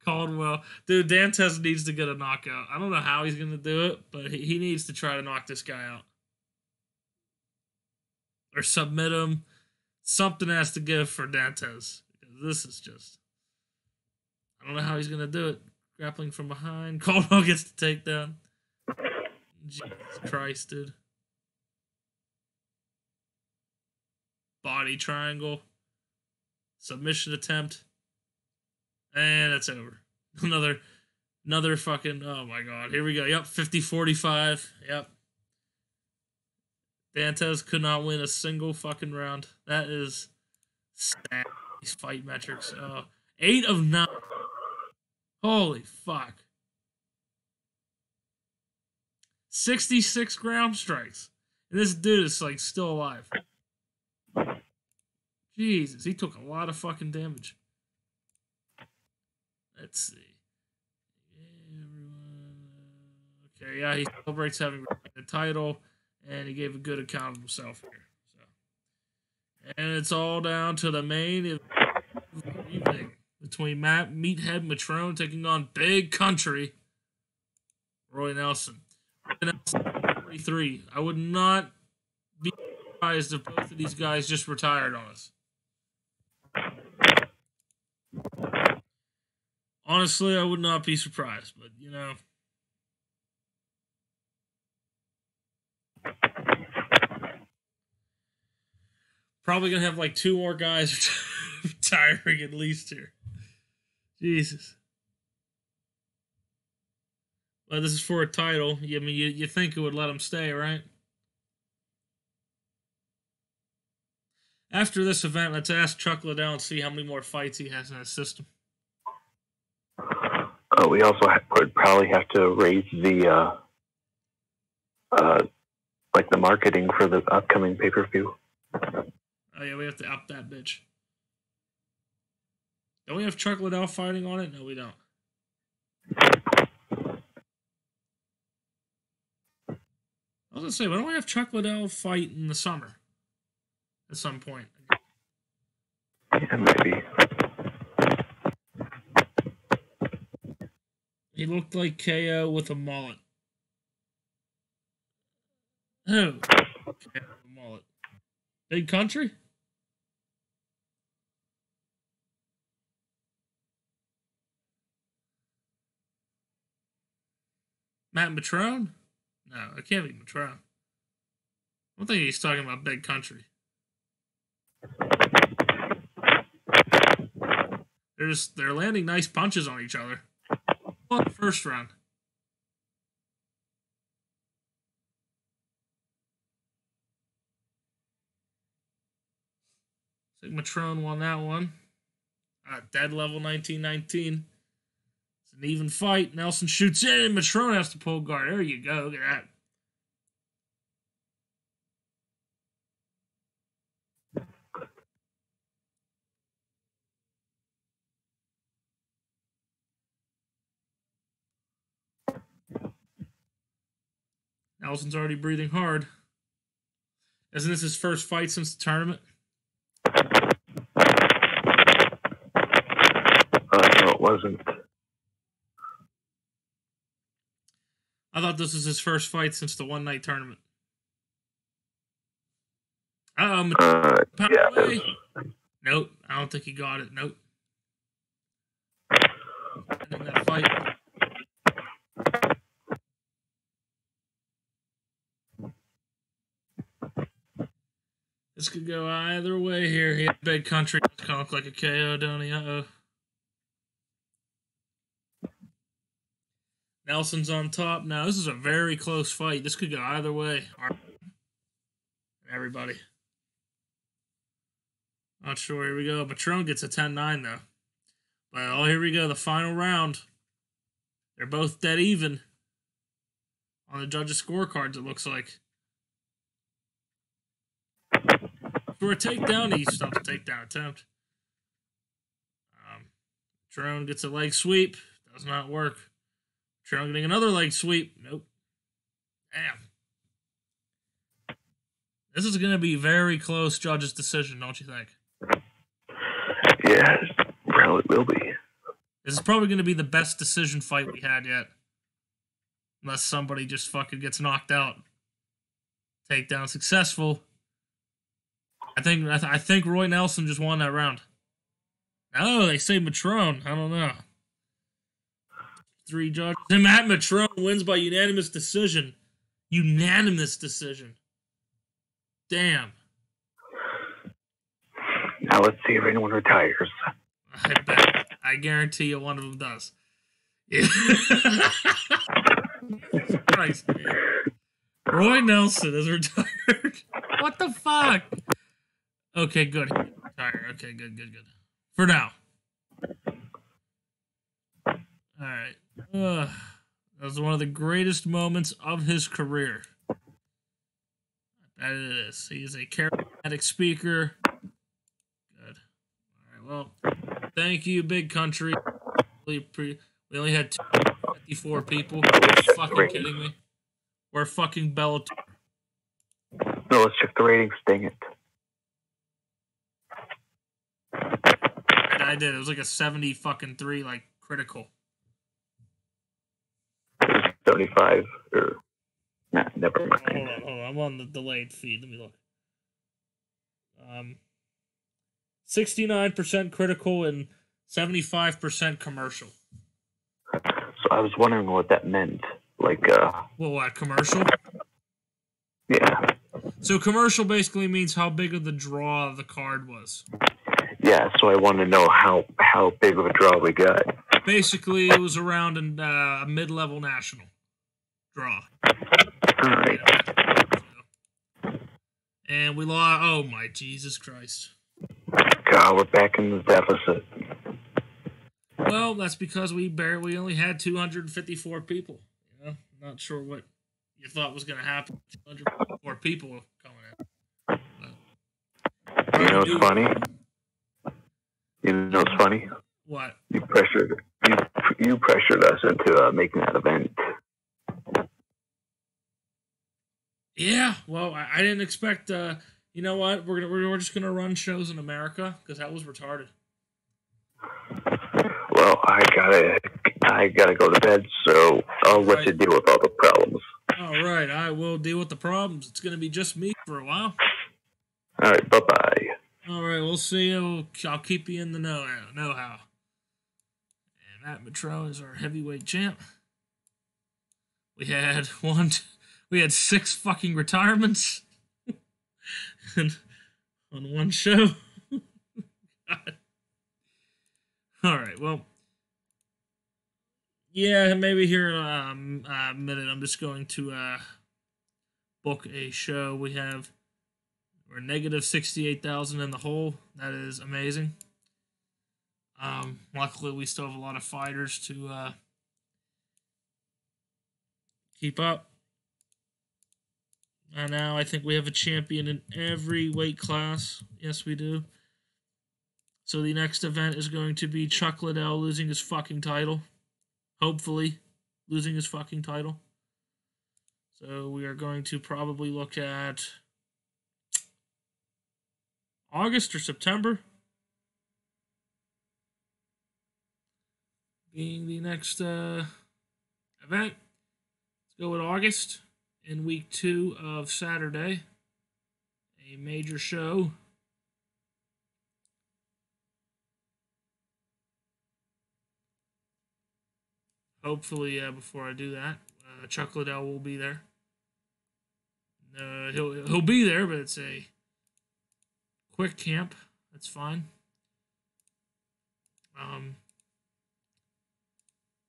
Caldwell, dude, Dantes needs to get a knockout. I don't know how he's gonna do it, but he needs to try to knock this guy out or submit him. Something has to give for Dantes. This is just, I don't know how he's gonna do it. Grappling from behind. Caldwell gets the takedown. Jesus Christ, dude. Body triangle. Submission attempt. And that's over. Another fucking, oh my god. Here we go. Yep, 50-45. Yep. Dantes could not win a single fucking round. That is sad. These fight metrics. 8 of 9. Holy fuck. 66 ground strikes. And this dude is like still alive. Jesus, he took a lot of fucking damage. Let's see. Okay, yeah, he celebrates having the title, and he gave a good account of himself here. So, and it's all down to the main evening between Matt Meathead Matrone taking on Big Country Roy Nelson. 43. I would not be surprised if both of these guys just retired on us. Honestly, I would not be surprised, but you know. Probably gonna have like 2 more guys retiring at least here. Jesus. Well, this is for a title. I mean, you think it would let him stay, right? After this event, let's ask Chuck Liddell and see how many more fights he has in his system. We also would probably have to raise the like the marketing for the upcoming pay-per-view. Oh yeah, we have to up that bitch. Don't we have Chuck Liddell fighting on it? No, we don't. I was gonna say, why don't we have Chuck Liddell fight in the summer? At some point. Yeah, maybe. He looked like KO with a mullet. Who? KO with a mullet. Big Country? Matt Matrone? No, it can't be Matrone. I don't think he's talking about Big Country. They're landing nice punches on each other. What first round? I think Matrone won that one. Dead level 19-19. It's an even fight. Nelson shoots in, and Matrone has to pull guard. There you go. Look at that. Nelson's already breathing hard. Isn't this his first fight since the tournament? No, it wasn't. I thought this was his first fight since the one-night tournament. Yeah. Nope, I don't think he got it. Nope. In that fight. This could go either way here. He had Big Country. It's kind of look like a KO, don't he? Uh-oh. Nelson's on top. Now, this is a very close fight. This could go either way. Everybody. Not sure. Here we go. Matrone gets a 10-9, though. But oh, here we go. The final round. They're both dead even on the judges' scorecards, it looks like. For a takedown, he stops a takedown attempt. Trone gets a leg sweep. Does not work. Trone getting another leg sweep. Nope. Damn. This is going to be very close judges' decision, don't you think? Yeah, it will be. This is probably going to be the best decision fight we had yet. Unless somebody just fucking gets knocked out. Takedown successful. I think Roy Nelson just won that round. No, they say Matrone. I don't know. 3 judges. And Matt Matrone wins by unanimous decision. Unanimous decision. Damn. Now let's see if anyone retires. I bet. I guarantee you one of them does. Yeah. Christ, man. Roy Nelson is retired. What the fuck? Okay, good. Retired. Okay, good. For now. Alright. That was one of the greatest moments of his career. I bet it is. He is a charismatic speaker. Good. Alright, well, thank you, Big Country. We only had 254 people. Are you fucking kidding me? We're fucking Bellator. No, let's check the ratings. Dang it. I did. It was like a 70 fucking 3, like, critical. 75 or nah, never mind. Hold on. I'm on the delayed feed. Let me look. 69% critical and 75% commercial. So I was wondering what that meant. Like, Well, what, commercial? Yeah. So commercial basically means how big of the draw the card was. Yeah, so I want to know how big of a draw we got. Basically, it was around a mid-level national draw. All right. And we lost. Oh my Jesus Christ! God, we're back in the deficit. Well, that's because we only had 254 people. You know, not sure what you thought was going to happen. 254 people coming in. But, you know what's funny? You know what's funny? What? You pressured us into making that event. Yeah, well, I didn't expect. You know what? We're just gonna run shows in America because that was retarded. Well, I gotta go to bed, so I'll let you deal with all the problems. All right, I will deal with the problems. It's gonna be just me for a while. All right, bye. All right, we'll see you. I'll keep you in the know how. And Matt Matrone is our heavyweight champ. We had 6 fucking retirements on one show. God. All right, well, yeah, maybe here in a minute I'm just going to book a show. We're negative 68,000 in the hole. That is amazing. Luckily, we still have a lot of fighters to keep up. Now I think we have a champion in every weight class. Yes, we do. So the next event is going to be Chuck Liddell losing his fucking title. Hopefully, losing his fucking title. So we are going to probably look at August or September being the next event. Let's go with August in week 2 of Saturday. A major show. Hopefully, before I do that, Chuck Liddell will be there. He'll be there, but it's a quick camp. That's fine.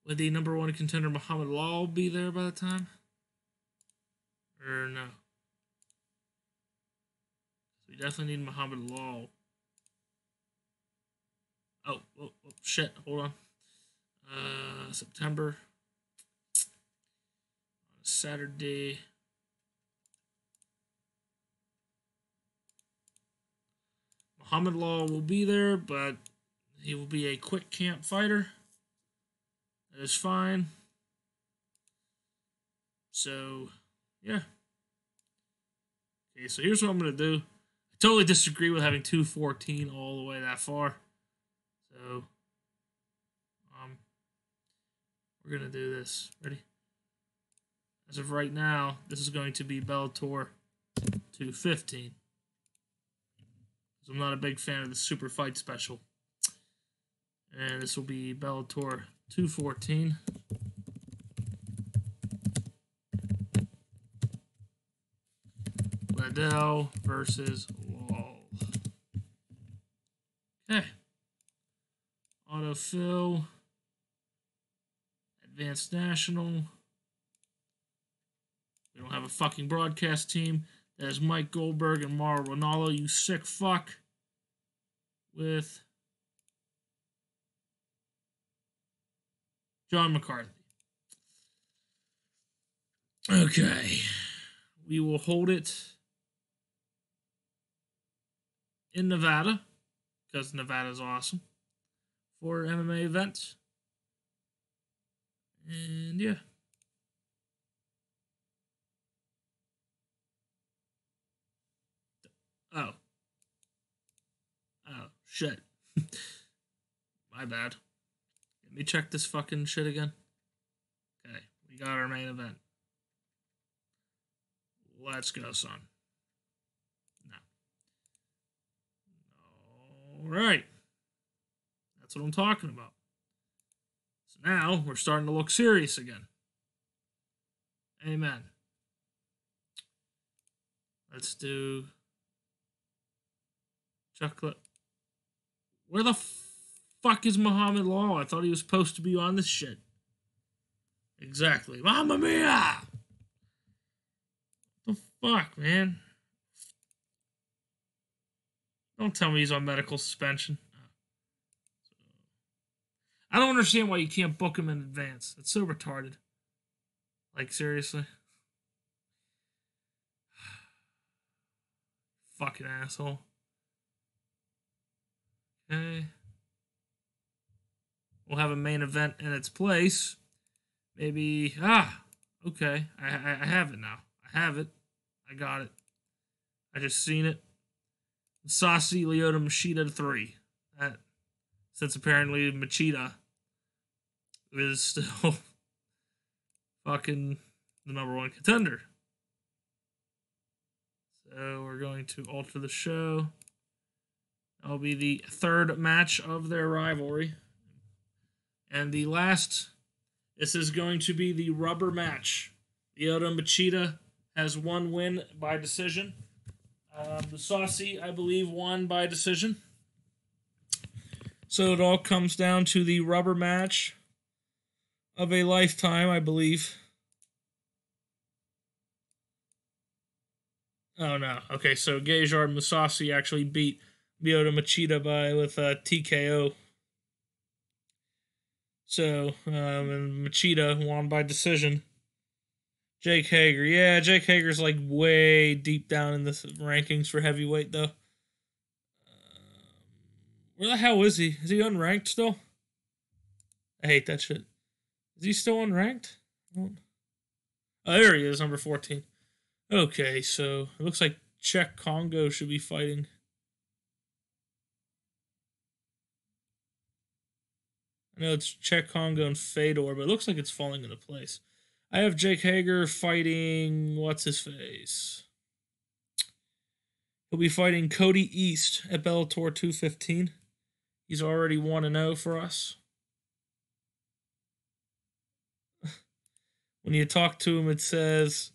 Would the number 1 contender Muhammad Lawal be there by the time? Or no? We definitely need Muhammad Lawal. Shit. Hold on. September. Saturday. Muhammad Law will be there, but he will be a quick camp fighter. That is fine. So, yeah. Okay, so here's what I'm going to do. I totally disagree with having 214 all the way that far. So, we're going to do this. Ready? As of right now, this is going to be Bellator 215. I'm not a big fan of the Super Fight Special. And this will be Bellator 214. Liddell versus Wall. Okay. Autofill. Advanced National. We don't have a fucking broadcast team. There's Mike Goldberg and Mauro Ranallo, you sick fuck. With John McCarthy. Okay. We will hold it in Nevada, because Nevada's awesome, for MMA events. And yeah. Oh, shit. My bad. Let me check this fucking shit again. Okay, we got our main event. Let's go, son. No. Alright. That's what I'm talking about. So now, we're starting to look serious again. Amen. Let's do... Chocolate. Where the fuck is Muhammad Law? I thought he was supposed to be on this shit. Exactly. Mamma mia! What the fuck, man? Don't tell me he's on medical suspension. I don't understand why you can't book him in advance. It's so retarded. Like, seriously? Fucking asshole. Okay. We'll have a main event in its place. Maybe... okay. I have it now. I have it. I got it. I just seen it. Sassi Lyoto Machida 3. Since apparently Machida is still fucking the number one contender. So we're going to alter the show. That'll be the third match of their rivalry. And the last, this is going to be the rubber match. Lyoto Machida has one win by decision. The Saucy, I believe, won by decision. So it all comes down to the rubber match of a lifetime, I believe. Oh, no. Okay, so Gegard Mousasi actually beat Lyoto Machida with TKO. So, and Machida won by decision. Jake Hager. Yeah, Jake Hager's like way deep down in the rankings for heavyweight, though. Where the hell is he? Is he unranked still? I hate that shit. Is he still unranked? Oh, there he is, number 14. Okay, so it looks like Czech Congo should be fighting. I know it's Czech Congo and Fedor, but it looks like it's falling into place. I have Jake Hager fighting... What's his face? He'll be fighting Cody East at Bellator 215. He's already 1-0 for us. When you talk to him, it says...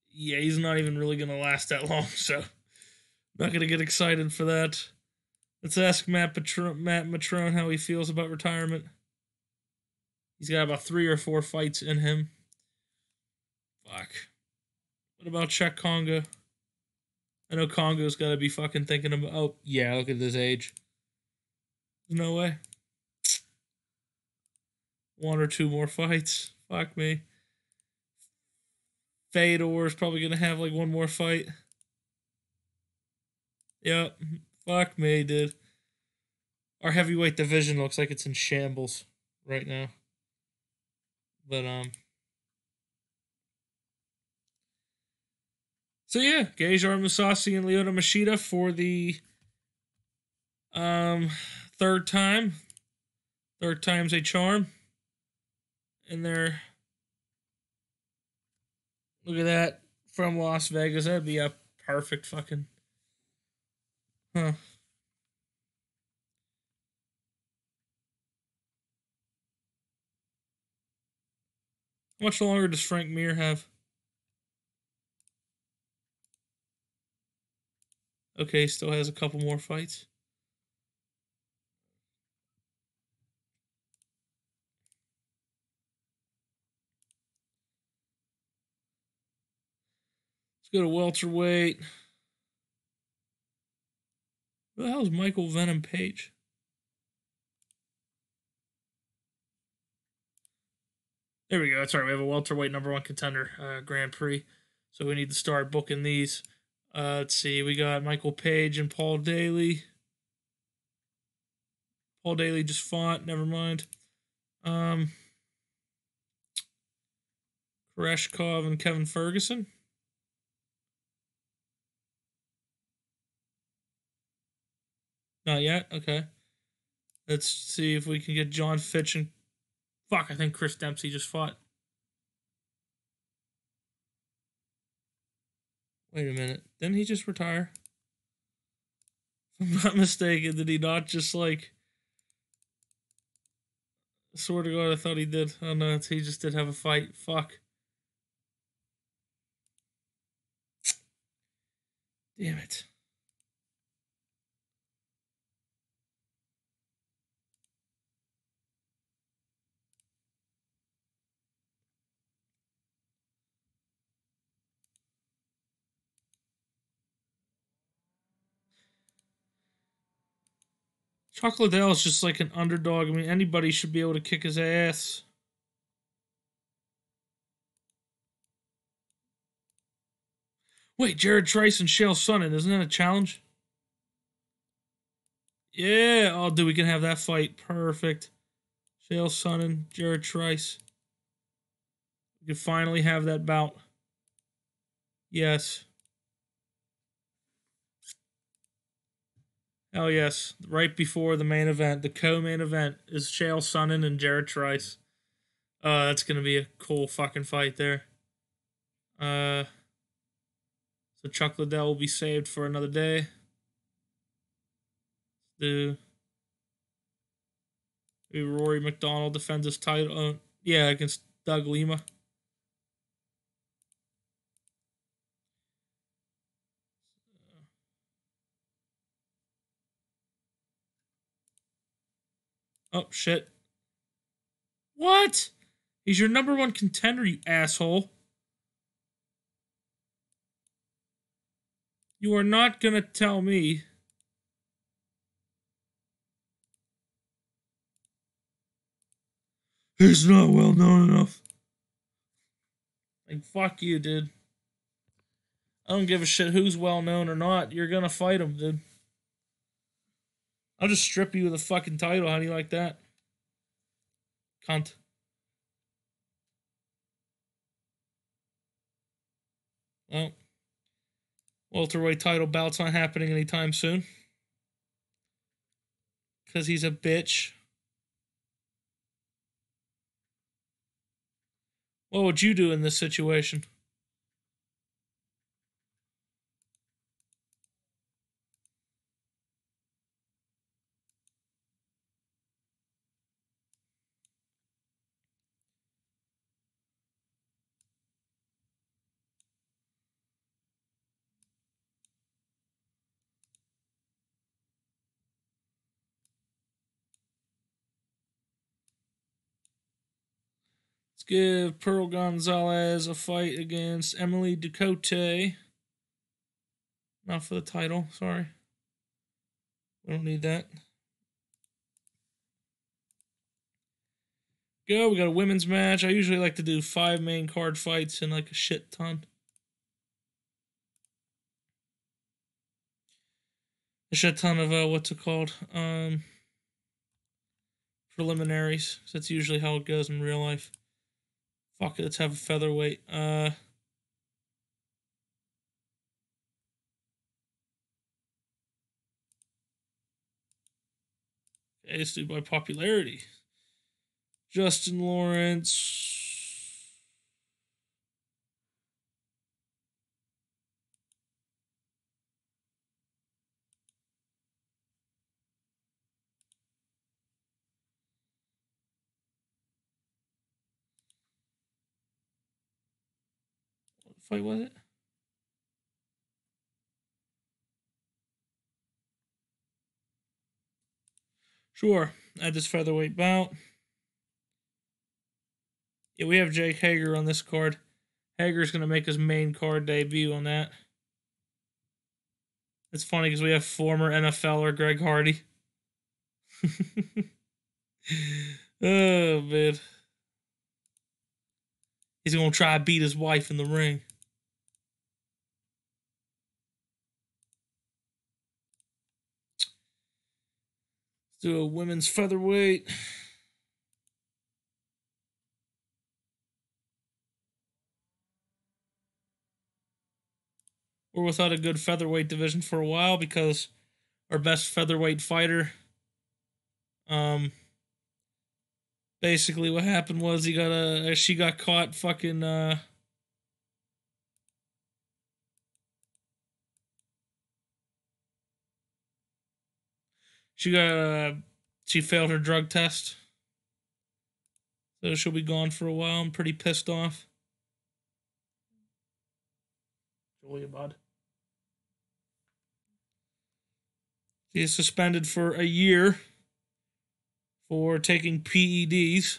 Yeah, he's not even really going to last that long, so... I'm not going to get excited for that. Let's ask Matt Matrone how he feels about retirement. He's got about 3 or 4 fights in him. Fuck. What about Czech Congo? I know Congo's got to be fucking thinking about... Oh, yeah, look at this age. No way. 1 or 2 more fights. Fuck me. Fedor is probably going to have like 1 more fight. Yep. Fuck me, dude. Our heavyweight division looks like it's in shambles right now. But, so yeah, Gegard Mousasi and Lyoto Machida for the, third time. Third time's a charm. And they're, look at that, from Las Vegas. That'd be a perfect fucking, huh. How much longer does Frank Mir have? Okay, still has a couple more fights. Let's go to welterweight. Who the hell is Michael Venom Page? There we go. That's right. We have a welterweight #1 contender Grand Prix. So we need to start booking these. Let's see. We got Michael Page and Paul Daly. Paul Daly just fought. Never mind. Koreshkov and Kevin Ferguson. Not yet? Okay. Let's see if we can get John Fitch and... Fuck, I think Chris Dempsey just fought. Wait a minute. Didn't he just retire? If I'm not mistaken, did he not just like... I swear to God, I thought he did. Oh no, he just did have a fight. Fuck. Damn it. Chuck Liddell is just like an underdog. I mean, anybody should be able to kick his ass. Wait, Jared Trice and Chael Sonnen, isn't that a challenge? Yeah. Oh, dude, we can have that fight. Perfect. Chael Sonnen, Jared Trice. We can finally have that bout. Yes. Hell yes. Right before the main event, the co-main event is Chael Sonnen and Jared Trice. That's gonna be a cool fucking fight there. So Chuck Liddell will be saved for another day. Maybe Rory McDonald defends his title. Yeah, against Doug Lima. Oh shit. What? He's your #1 contender, you asshole. You are not gonna tell me. He's not well known enough. Like, fuck you, dude. I don't give a shit who's well known or not. You're gonna fight him, dude. I'll just strip you of the fucking title. How do you like that? Cunt. Well, welterweight title bout's not happening anytime soon. Because he's a bitch. What would you do in this situation? Let's give Pearl Gonzalez a fight against Emily Ducote. Not for the title, sorry. We don't need that. go. We got a women's match. I usually like to do 5 main card fights and like a shit ton. A shit ton of what's it called? Preliminaries. So that's usually how it goes in real life. Fuck it, let's have a featherweight. Okay, let's do by popularity. Justin Lawrence. What fight was it? Sure, at this featherweight bout. Yeah, we have Jake Hager on this card. Hager's going to make his main card debut on that. It's funny because we have former NFLer Greg Hardy. Oh, man. He's going to try to beat his wife in the ring. Let's do a women's featherweight. We're without a good featherweight division for a while because our best featherweight fighter, basically what happened was she got caught fucking she failed her drug test. So she'll be gone for a while. I'm pretty pissed off. Julia Bud. She is suspended for a year for taking PEDs.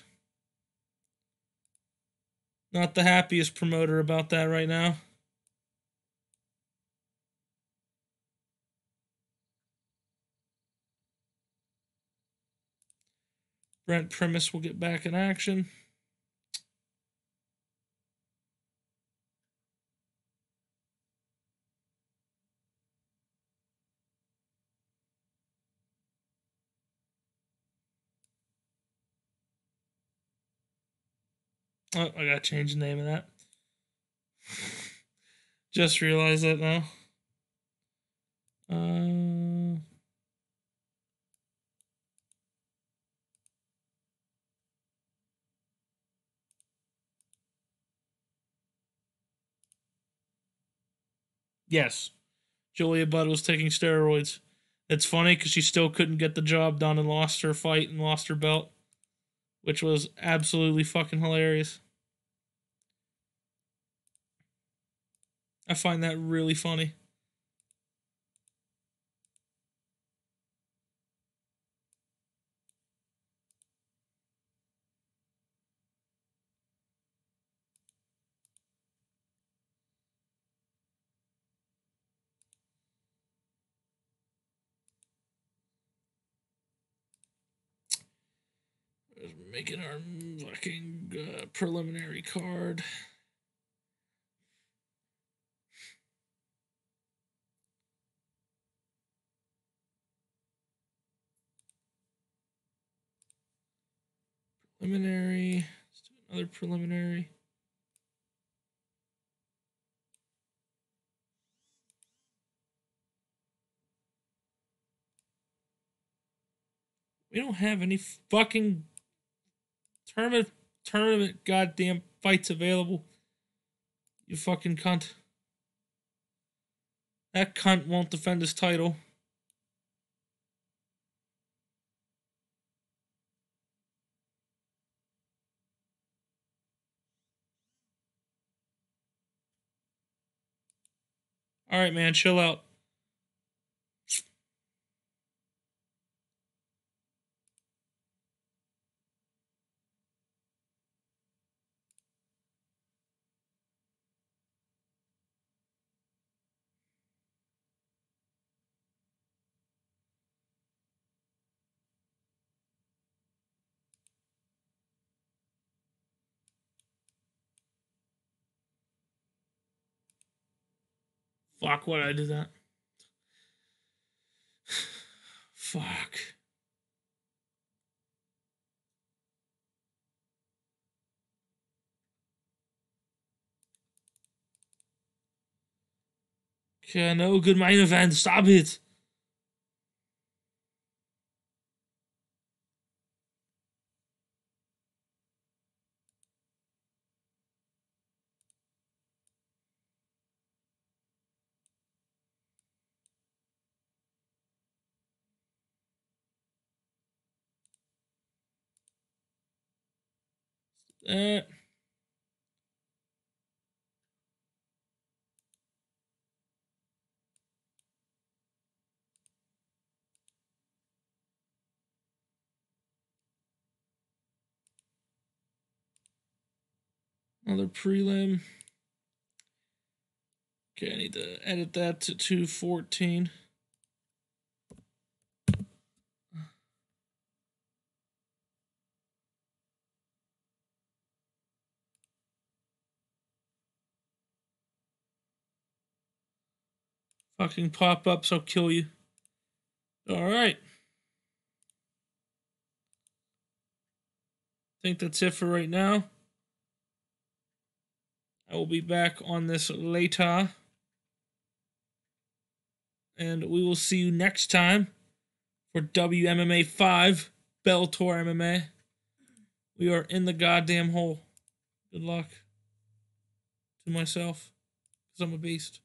Not the happiest promoter about that right now. Brent Primus will get back in action. Oh, I gotta change the name of that. Just realized that now. Yes, Julia Budd was taking steroids. It's funny because she still couldn't get the job done and lost her fight and lost her belt, which was absolutely fucking hilarious. I find that really funny. Making our fucking preliminary card. Preliminary. Let's do another preliminary. We don't have any fucking tournament goddamn fights available. You fucking cunt. That cunt won't defend his title. All right, man, chill out. Fuck, why did I do that? Fuck. Okay, no good main event. Stop it. Another prelim. Okay, I need to edit that to 214. Fucking pop-ups, I'll kill you. Alright. I think that's it for right now. I will be back on this later. And we will see you next time for WMMA 5, Bellator MMA. We are in the goddamn hole. Good luck to myself, because I'm a beast.